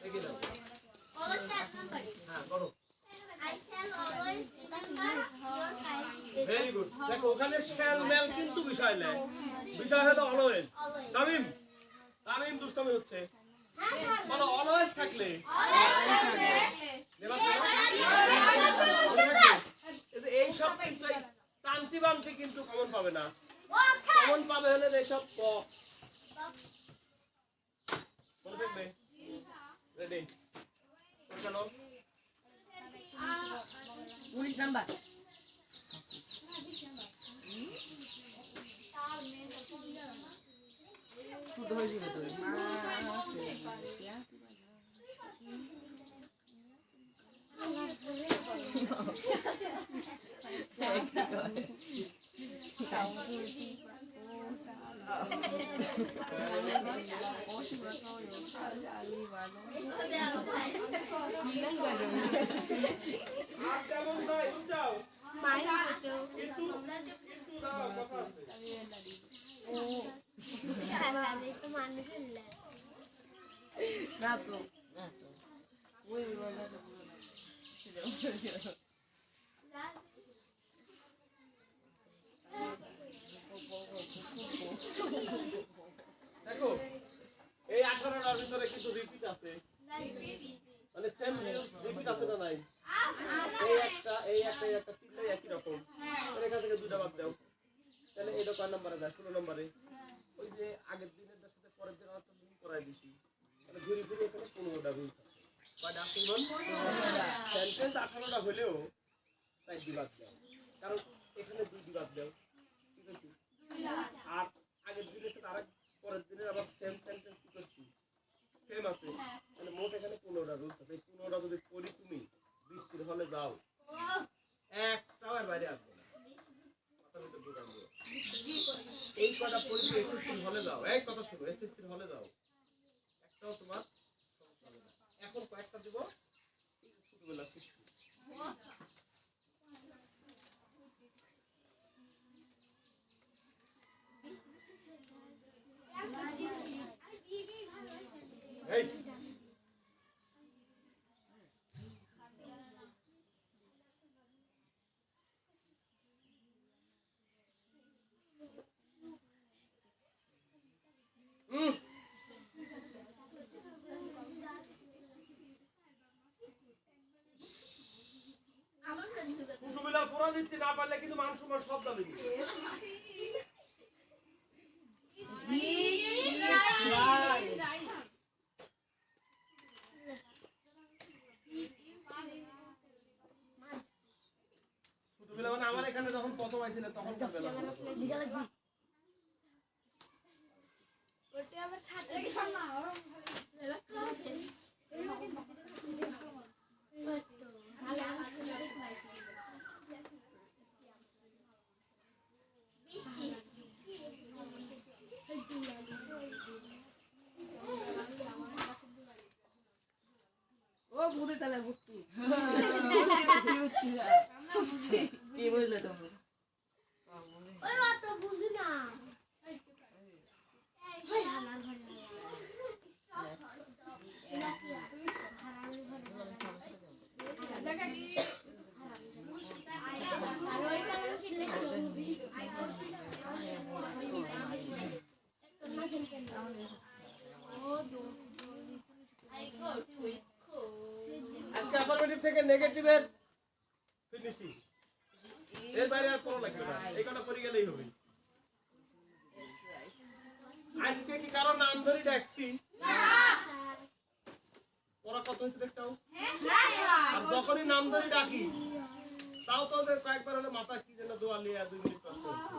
দেখি দাও হ্যাঁ করো ভেরি গুড দেখো ওখানে শ্যাল মেল কিন্তু বিষয় নেই বিষয় হলো অলওয়েজ তামিম দুষ্টমি হচ্ছে বলো অলওয়েজ থাকলে এই সব কিন্তু টানটি বানটি কিন্তু কমন পাবে না কমন পাবে হলে এইসব মনে থাকবে রেডি চলো 19 নাম্বার শুদ্ধ হয়ে যাবে তো কিন্তু না তো না তো ওই বাজারে দেখো এই 18টার ভিতরে কিন্তু রিপিট আছে মানে সেম রিপিট আছে না নাই এই একটা তিনটাই একই রকম তাহলে এখান থেকে দুইটা বাদ দাও তাহলে এটা কয় নম্বরে যায় 16 নম্বরে ওই যে আগের দিনের সাথে পরের দিন আমরা লিঙ্ক করাই দিছি তাহলে ঘুরে ঘুরে এখানে 15টা রুলস আছে কয়টা আছে বল সেন্টেন্স 18টা হলেও 4 দি বাদ দাও কারণ এখানে 2 দি বাদ দাও ঠিক আছে আর আগের দিনের সাথে আরেক পরের দিনের আবার সেম সেন্টেন্স কি করছি সেম আছে মানে মোট এখানে 15টা রুলস আছে এই 15টা যদি পড়ি তুমি 20 হলে যাও একটাও এর বাইরে আসবে না মাথার ভিতর ঢোকান দিও এই কটা পড়ি এসএসসি হলে যাও এই কথা শুনো এসএসসি হলে যাও একটাও তোমার সমস্যা হবে না এখন কয়েকটা দিব এই ছোটবেলা শিখছি এই ছোটবেলার পড়া দিচ্ছি না পারলে কিন্তু মানুষ তোমার সব দাবি দিবে ছোটবেলা মানে আমার এখানে যখন প্রথম আইছিল তখন বেলা ও বুঝে তাহলে বুঝছি কি বুঝলে তোমরা ওই মাত্র বুঝি না আজকে অ্যাফার্মেটিভ থেকে নেগেটিভের ফিনিশিং এর বাইরে আর পড়া লাগবে না এই কটা পড়ে গেলেই হবে আজকে কি কারো নাম ধরে ডাকছি পড়া কত হয়েছে দেখছো আর যখনই নাম ধরে ডাকি তাও তো ওদের কয়েকবার হলে মাথা কি যেন দোয়া লিয়া 2 মিনিট কষ্ট হচ্ছে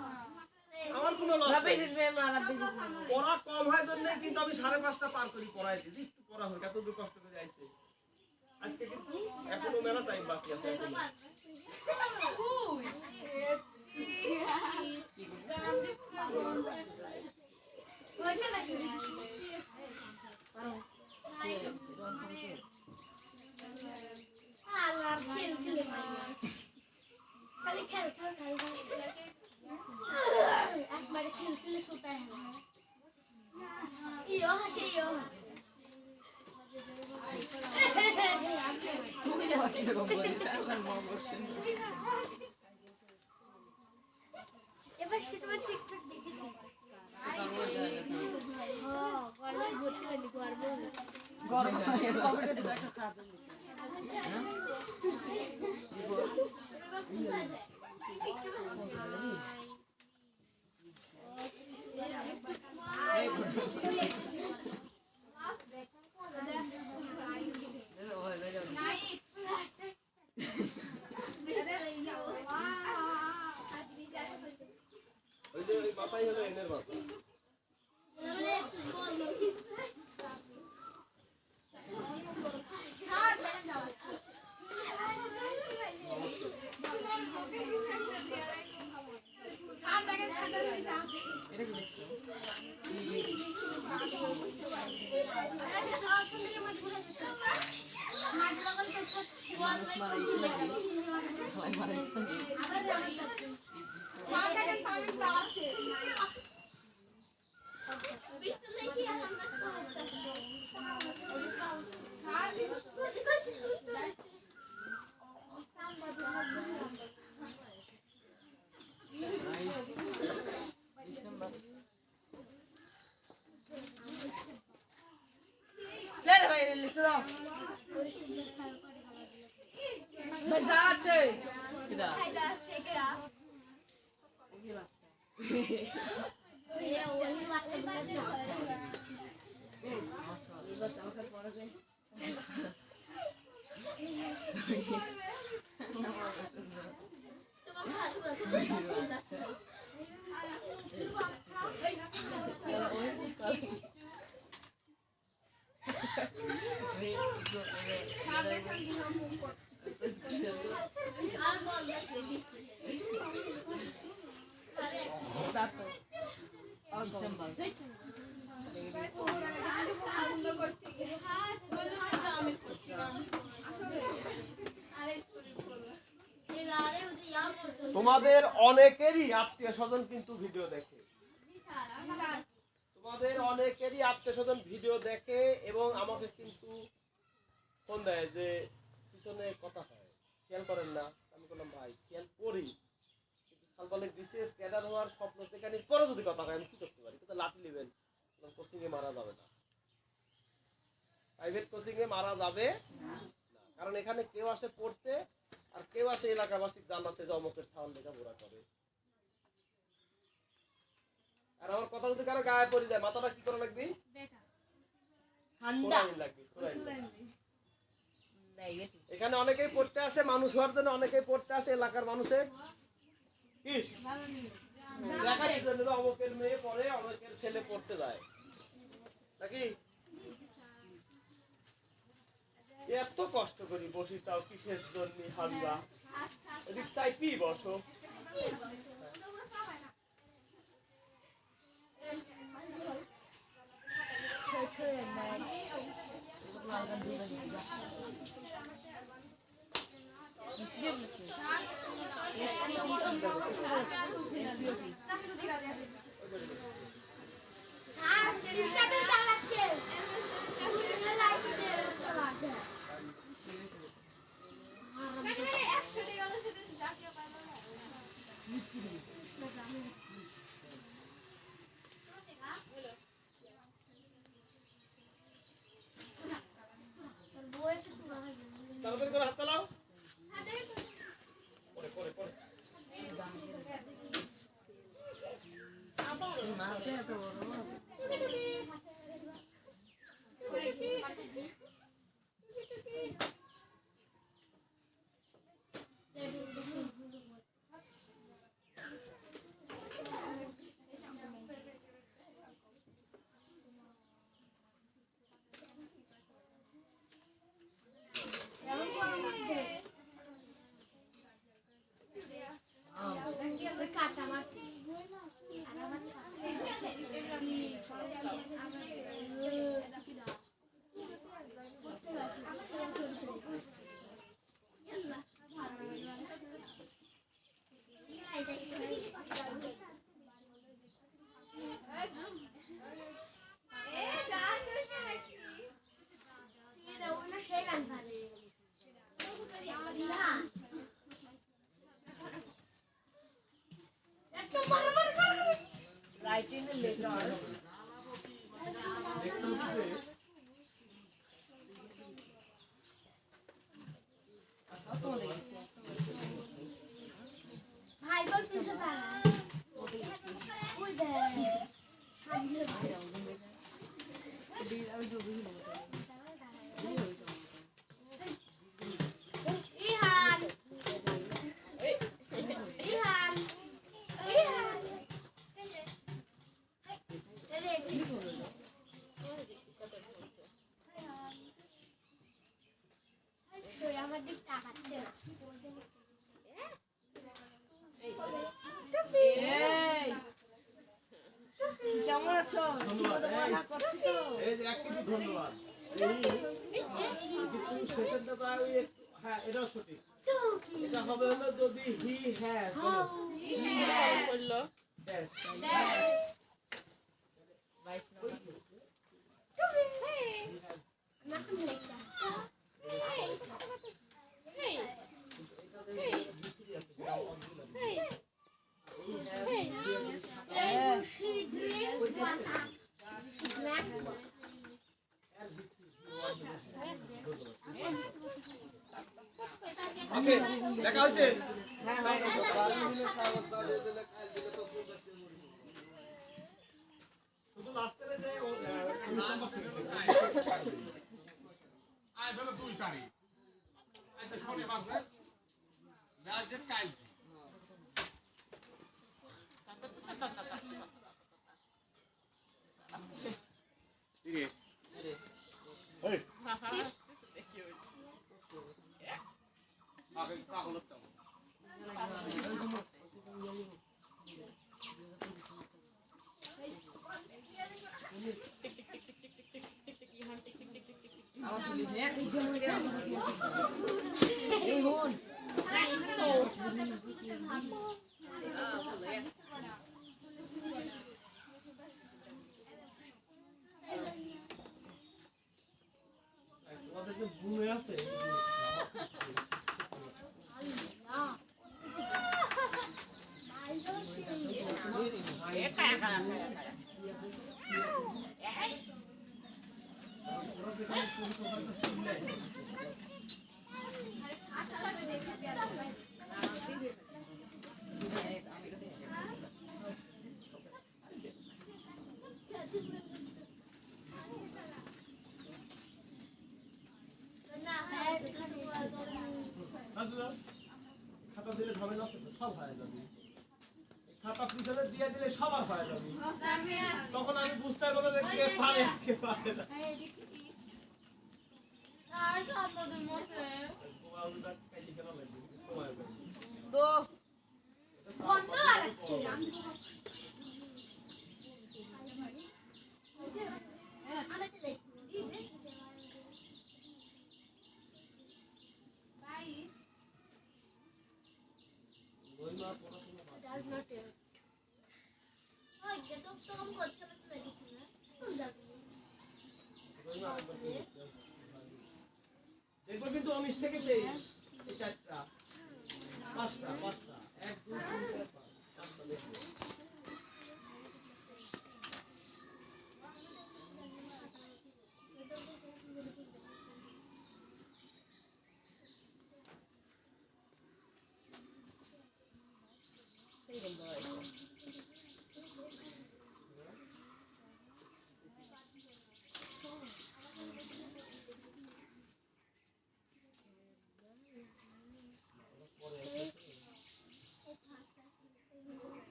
আমার কোনো লস রাব্বি নেই দিবে মা রাব্বি দিবে পড়া কম হয় জন্য কিন্তু আমি 5:30টা পার করি পড়াই দিই একটু পড়া হোক এত দূর কষ্ট করে আইছে আজকে কিন্তু এখনো মেলা টাইম বাকি আছে এখনো खाली खेल खेल खेल एक बार खेल खेल सोता है यो हंसे यो তুমি যাও কি রকম বলি আমার মা বসে এবার সেটা টিকটক দেখি হ্যাঁ গরমে ভর্তি হয়নি গরম কবে তো একটা খাওয়া দিই ওই যে ওই মাথায় হলো এনের মাথা এটা কি দেখছো Bitte, Leki, বাজাচ্ছে কিরা খাইতে আসছে কেরা ওই বাচ্চা আমাকে পড়া যায় তোমার হাসপাতাল তোমাদের অনেকেরই আত্মীয় স্বজন কিন্তু ভিডিও দেখে, তোমাদের অনেকেরই আত্মীয় স্বজন ভিডিও দেখে এবং আমাকে কিন্তু ফোন দেয় যে পিছনে কথা হয়, খেয়াল করেন না। আমি বললাম ভাই খেয়াল করি, কিন্তু সালবালের বিশেষ ক্যাডার হওয়ার স্বপ্ন থেকে পরে যদি কথা হয় আমি কি করতে পারি? কিন্তু লাঠি নেবেন, কোচিং এ মারা যাবে না, প্রাইভেট কোচিং এ মারা যাবে না, কারণ এখানে কেউ আসে পড়তে আর কেউ আসে এলাকাবাসী জানাতে যে অমুকের সাউন্ড লেখাপড়া করে। আর আমার কথা যদি কারো গায়ে পড়ে যায় মাথাটা কি করে লাগবে? ঠান্ডা লাগবে। এখানে অনেকেই পড়তে আসে, মানুষ হওয়ার জন্য অনেকেই পড়তে আসে, এলাকার মানুষের কি দেখার জন্য অমুকের মেয়ে পড়ে, অমুকের ছেলে পড়তে যায় নাকি। এত কষ্ট করি বসি চাও কিসের জন্য? হামলা এদিক চাই কি বসো তাড়াতাড়ি করে হাত চালাও। পরে পরে পরে কাটা মারছি রাইটিং এর লেটার ভাই বল পিছে দাঁড়া ওই দে ইহান ইহান ইহান আমার দিক তাকাচ্ছে না কেমন আছো? এই যে একটু ধন্যবাদ। শেষেরটা তো ওই হ্যাঁ এটাও সঠিক। এটা হবে হলো যদি হি হ্যাজ বললো ড্যাশ Black. শুধু লাস্টে যে নাম্বার থেকে আজ হলো 2 তারিখ আজ তো শনিবার যে লাস্ট ডেট কাল আমার ছেলে এই হন তোমাদের যে ভূমি আছে খাতা দিলে ঝামেলা আছে তো সব হয়ে যাবে খাতা পিছনে দিয়ে দিলে সবার হয়ে যাবে তখন আমি বুঝতে পারবো যে কে পারে কে পারে না দো দেখবো কিন্তু 19 থেকে 23 এই চারটা পাঁচটা 1 2 3 4 5 পাঁচটা দেখবো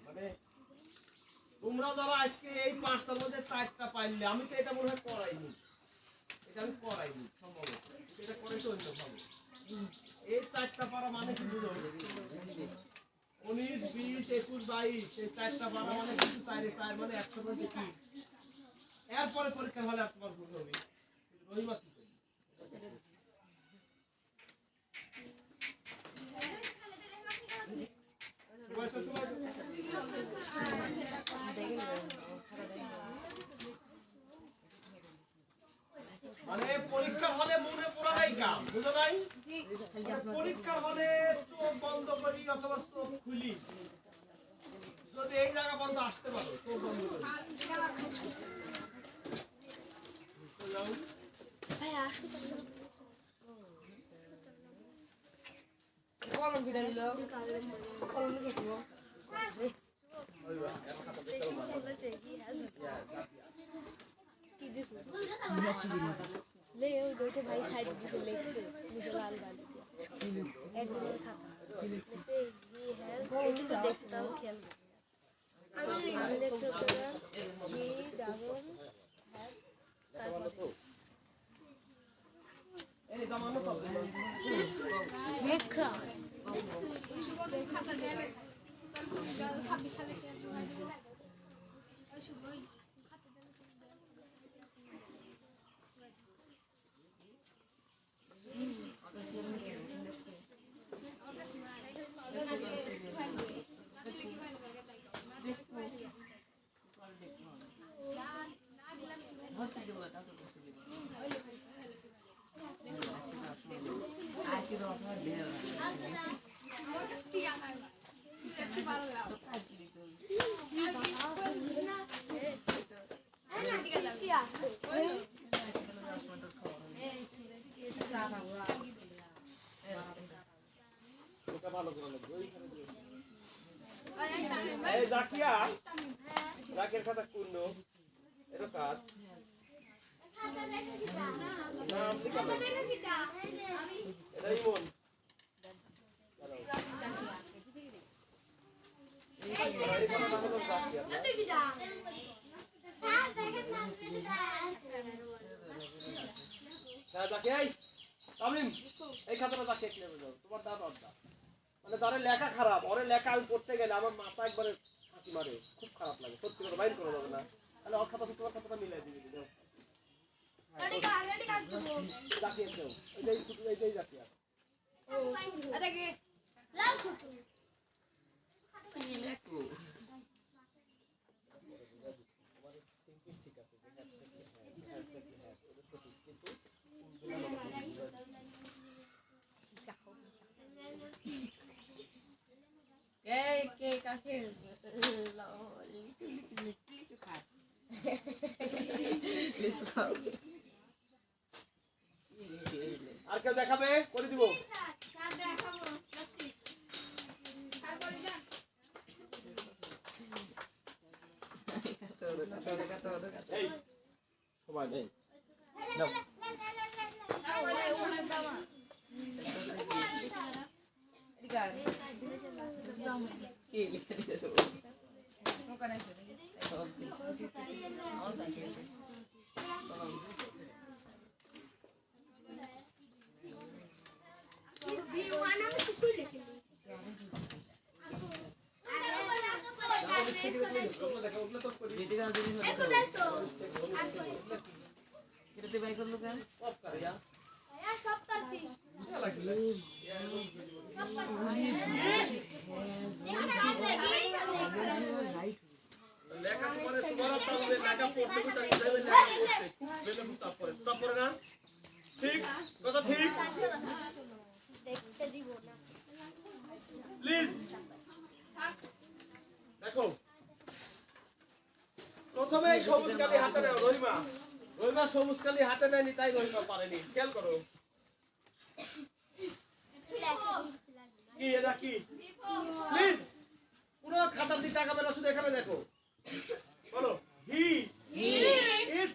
মানে তোমরা যারা আজকে এই পাঁচটার মধ্যে চারটা পাইলে আমি তো এটা মনে হয় করাইনি এটা আমি করাইনি সম্ভবত এটা করে তো হইতো ভালো এই চারটা পারা মানে কি বুঝো 19 20 21 22 এই চারটা পারা মানে কিন্তু চার মানে 100 মধ্যে কি এরপরে পরীক্ষা হলে আর তোমার ভুল হবে রহিমা কি করবে মানে পরীক্ষার হলে মনে পড়া নাই কাম বুঝো নাই পরীক্ষার হলে চোখ বন্ধ করি অথবা চোখ খুলি যদি এই জায়গা বন্ধ আসতে পারো চোখ বন্ধ করি কলম কিটা দিল কলম লিখে ले ओ दोटे भाई साइड से लेके मुझे लाल वाली একজনের খাতা जैसे ही हैज এটি তো দেখতাম খেয়াল আমি দেখতে পেলাম হি ডাবল হ্যাভ এই জামানো তো মেকরা খাতা দেন 26 সালে শুভ খাতা দেন এটা ভালো করে লাগবে এই জাকিয়া জাকির খাতা কোন এটা কাজ নাম লিখা দাও এটা ইমন এই খাতাটা জাকিয়ে নেবে যাও তোমার দাদা মানে যারা লেখা খারাপ ওরে লেখা আমি পড়তে গেলে আমার মাথা একবারে ফাঁকি মারে খুব খারাপ লাগে সত্যি করে বাইর করা যাবে না তাহলে ওর খাতা তোমার খাতাটা মিলাই দিবি যাও জাকিয়ে দাও এইটাই শুধু এইটাই জাকিয়ে আর কেউ দেখাবে করে দিব এই সবাই নেই নাও লেখা পড়ে তোমার পারবে লেখা পড়তে পড়তে লেখা পড়তে বেলে মুতাপ পড়ে মুতাপ পড়ে না ঠিক কথা ঠিক দেখতে দিব না প্লিজ দেখো প্রথমে এই সবুজ কালি হাতে নাও রহিমা রহিমা সবুজ কালি হাতে নেয়নি তাই রহিমা পারেনি খেয়াল করো কি এটা কি প্লিজ পুরো খাতার দিকে তাকাবে না শুধু এখানে দেখো বলো হি ইট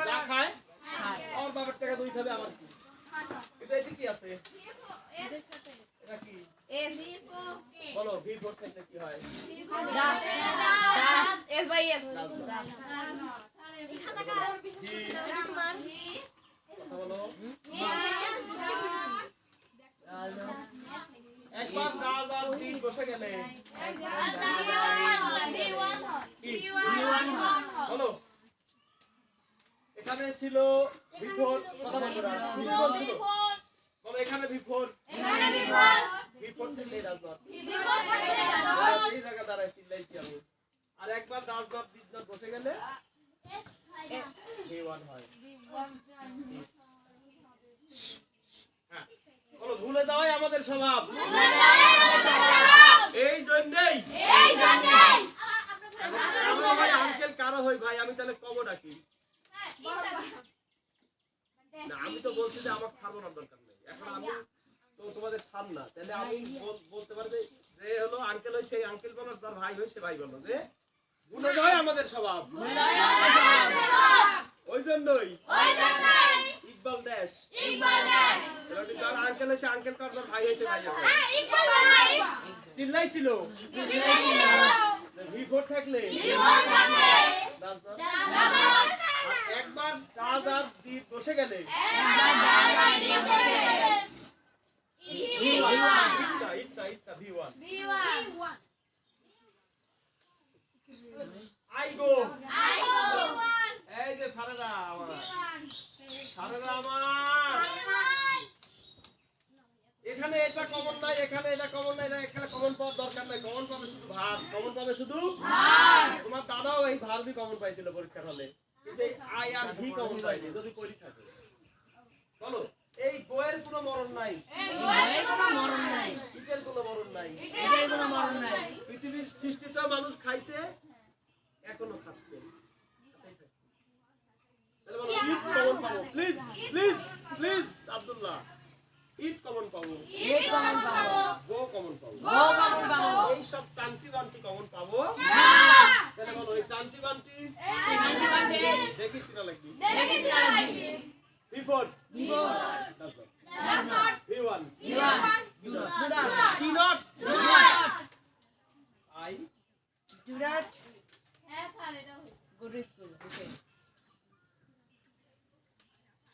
যা খায় আর বাবার টাকা দুই খাবে আমার কি এটা কি আছে এটা কি বলো ভি ফোর থেকে কি হয় কথা বলো একবার দাস আর দিন বসে গেলে বলো এখানে ছিল বিফোর কথা বলবো না বিফোর ছিল বলো এখানে বিফোর বিফোর থেকে রাজনাথ এই জায়গা দাঁড়ায় চিল্লাইছি আমি আর একবার রাজনাথ বিজনাথ বসে গেলে B1 হয় হ্যাঁ বলো ভুলে যাওয়াই আমাদের স্বভাব এই জন্যই আমরা ভাই আঙ্কেল কারো হই ভাই আমি তাহলে কব ডাকি না আমি তো বলছি যে আমার ছাড়ানোর দরকার নেই এখন আমি তো তোমাদের ছাড় না তাহলে আমি বলতে পারবে যে হলো আঙ্কেল হই সেই আঙ্কেল বলো তার ভাই হই সে ভাই বলো যে ভুলে যাওয়াই আমাদের স্বভাব ওই জন্যই ইকবাল দেশ যার আঙ্কেল হয়েছে আঙ্কেল কার ভাই হয়েছে ভাই চিল্লাই ছিল V4 থাকলে একবার কাজ আর দ্বীপ বসে গেলে V1 I go এই যে সারেরা আমার এখানে এটা কমন নাই এখানে এটা কমন নাই এখানে কমন পাওয়ার দরকার নাই কমন পাবে শুধু ভাত কমন পাবে শুধু ভাত তোমার দাদাও এই ভার্বই কমন পাইছিল পরীক্ষার হলে কিন্তু এই আই আর ভি কমন পাইনি যদি পরীক্ষা থাকে বলো এই গোয়ের কোনো মরণ নাই ইটের কোনো মরণ নাই পৃথিবীর সৃষ্টিতে মানুষ খাইছে এখনো খাচ্ছে please please please Abdullah it common পাবো গো কমন পাবো এই সব টানটি বান্টি কমন পাবো তাহলে বলো এই টানটি বান্টি দেখিস না লাগবি V4 V1 T not I Do not হ্যাঁ স্যার এটা go to school. Okay.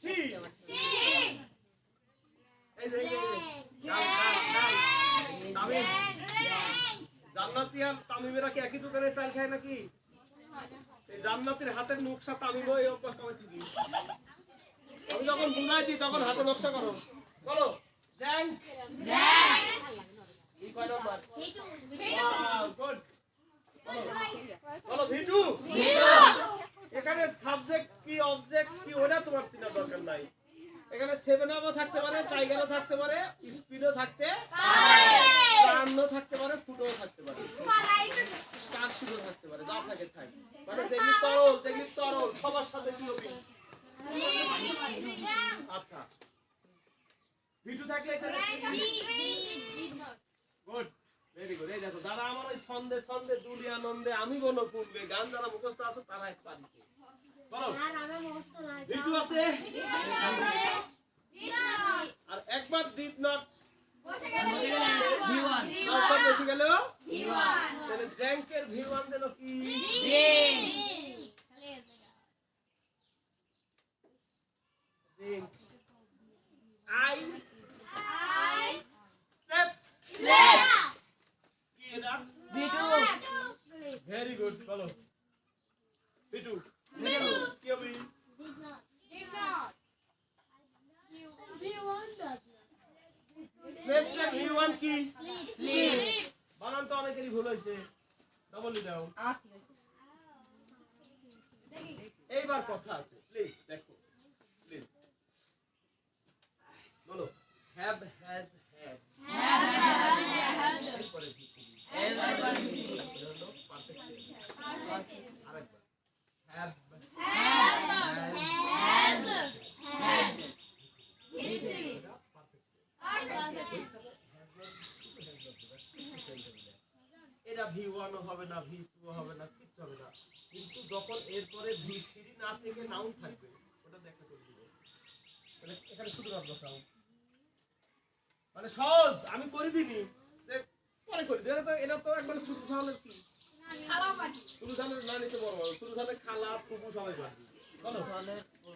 C এই যে তামিম জান্নাতি আর তামিমেরা কি একই দোকানের চাল খায় নাকি এই জান্নাতের হাতের নকশা তামিমও এই অভ্যাস করেছি কি আমি যখন বুঝাই দিই তখন হাতে নকশা করো বলো জ্যাং এই কয় নাম্বার গুড বলো V2 এখানে সাবজেক্ট কি অবজেক্ট কি ওটা তোমার চিনার দরকার নাই এখানে 7 আপও থাকতে পারে টাইগারও থাকতে পারে স্পিডও থাকতে পারে রানও থাকতে পারে ফুটও থাকতে পারে স্টার শুটও থাকতে পারে যা থাকে থাক মানে যেগুলি তরল সবার সাথে কি হবে আচ্ছা V2 থাকলে এটা গুড ভেরি গুড এই দেখো যারা আমার ওই ছন্দে দুলি আনন্দে আমি বনো পূর্বে গান যারা মুখস্থ আছে তারা একটু পারিছে বলো আর আমার মুখস্থ নাই V2 আছে আর একবার ডিড নট V1. নাম্বার বেশি গেল তাহলে র্যাঙ্কের V1 দিল কি রিং আই স্টেপ কি এটা V2. ভেরি গুড বলো V2 কি হবে স্টেপের V1 কি Sleep. বানান তো অনেকেরই ভুল হয়েছে ডবলই দাও এইবার কথা আছে প্লিজ দেখো প্লিজ বলো হ্যাভ হ্যাজ হ্যাড এরপরে আরেকবার হ্যাভ এটা V1 হবে না V2 হবে না কিচ্ছু হবে না কিন্তু যখন এরপরে V3 না থেকে নাউন থাকবে ওটা দেখা করে দিব মানে এখানে শুধু রাখ বসাও মানে সহজ আমি করে দিইনি যে পরে করে দিই এটা তো একবার শুরু সালের কি শুরু সালের না নিতে বড় শুরু সালের খালা ফুফু সবাই পারবে বলো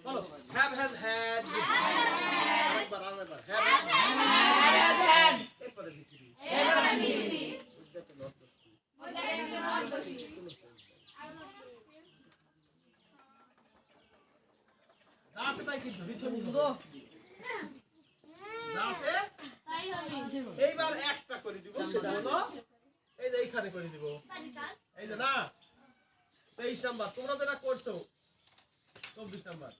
বলো হ্যাভ হ্যাজ হ্যাড আরেকবার হ্যাভ হ্যাড এরপরে V3 দাসে তাই কিন্তু ভিতরে দাসে এইবার একটা করে দিব সেটা হলো এই যে এইখানে করে দিব এই যে না 23 নাম্বার তোমরা যেটা করছো 24 number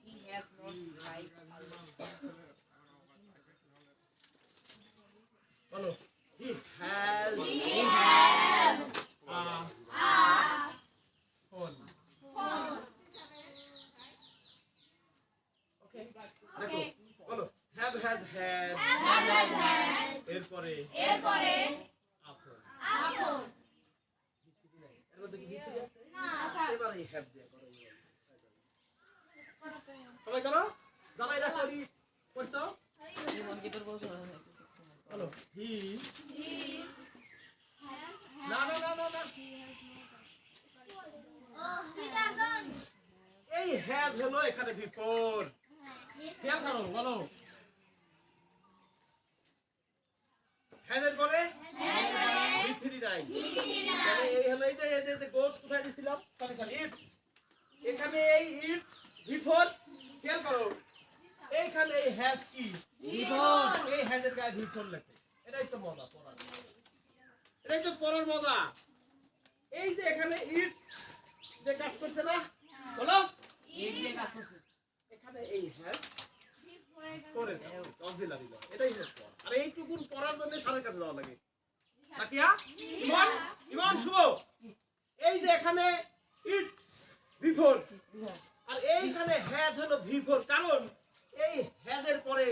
He has not tried. বলো he has a phone ওকে দেখো বলো have has had এরপরে আপন এর মধ্যে কি ভিতরে আছে এবার এই have দিয়ে করো সবাই করো যারা এটা করি করছো বলো he না এই হ্যাজ হলো এখানে বিফোর খেয়াল করো বলো হ্যাজের পরে ভিতরি নাই মানে এই হলো এই যে গোস কোথায় দিছিলাম সরি ইটস এখানে এই ইটস বিফোর খেয়াল করো এইখানে এই হ্যাজ কি বিফোর এই হ্যাজের গায়ে বিফোর লেখে এটাই তো মজা পড়ার এটাই তো পড়ার মজা এই যে এখানে ইটস যে কাজ করছে না বলো এখানে এই হ্যাজ করে অক্সিলারি দাও এটাই হচ্ছে আর এইটুকুন পড়ার জন্য স্যারের কাছে যাওয়া লাগে তাকিয়া ইমন শুভ এই যে এখানে ইটস বিফোর আর এইখানে হ্যাজ হলো বিফোর কারণ এই হ্যাজের পরে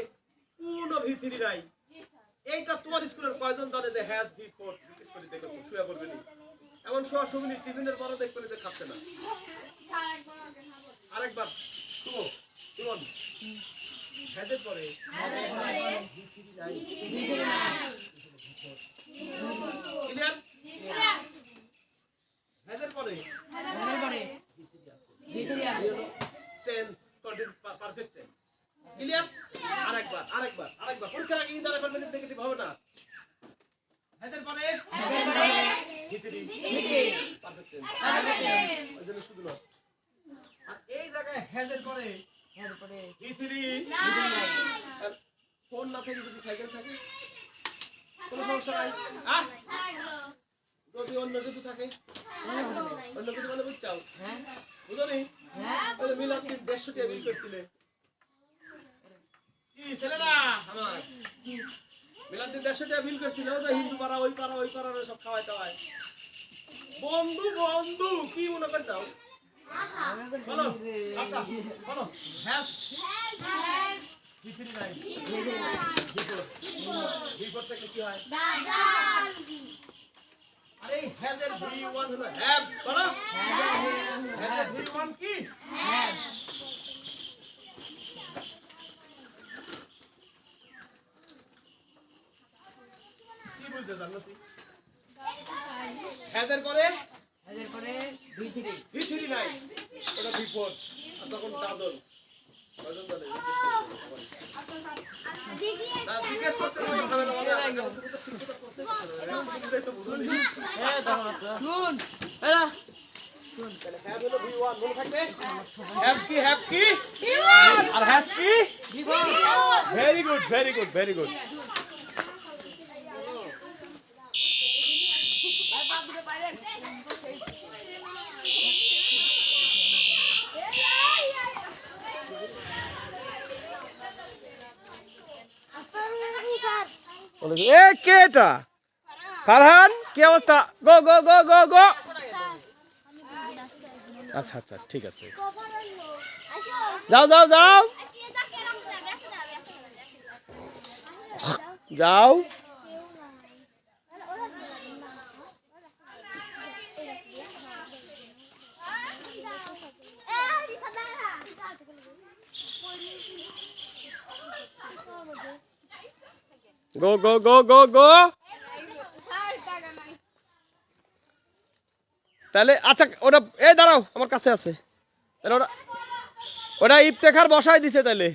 পূর্ণ ভিতরি নাই এইটা তোমার স্কুলের কয়জন জানে যে হ্যাজ বিফোর জিজ্ঞেস করে দেখো শুয়ে করবে নি এমন শোয়া শুনি টিফিনের পরও দেখ করে যে খাচ্ছে না আরেকবার শুনো শুনুন হ্যাজের পরে ক্লিয়ার হ্যাজের পরে tense continuous perfect tense clear আরেকবার পরীক্ষার আগে ইদারা করবেন নেগেটিভ হবে না হ্যাজের পরে ভিতরি পারফেক্ট টেন্স ওই জন্য শুধু না আর এই জায়গায় হ্যাজের পরে ভিতরি ফোন না থাকে যদি সাইকেল থাকে কোনো সমস্যা নাই যদি অন্য কিছু থাকে অন্য কিছু মানে বুঝছাও বুঝো নি মিলাদ 150 টাকা বিল করছিলে কি ছেলেরা আমার মিলাদ 150 টাকা বিল করছিল তো হিন্দু পাড়া ওই পাড়া সব খাওয়াই টাওয়াই বন্ধু কি মনে করছাও বলো আচ্ছা বলো হ্যাজ ভিতরি নাই বিফোর থেকে কি হয় আরে হ্যাজের V1 হলো হ্যাভ বলো হ্যাজের V1 কি হ্যাভ কি বলতে জানো তুই হ্যাজের পরে ভিতরি নাই ওটা বিফোর আর তখন দাদল কয়জন জানে জিজ্ঞেস করতে হবে না হ্যাঁ দাঁড়া হ্যাভ হলো V1 মনে থাকবে হ্যাভ কি আর হ্যাজ কি ভেরি গুড এ কেটা ফারহান কি অবস্থা গো আচ্ছা ঠিক আছে যাও গো তাহলে আচ্ছা ওটা দাঁড়াও আমার কাছে আছে তাহলে ওটা ইফতেখার বসায় দিছে তাহলে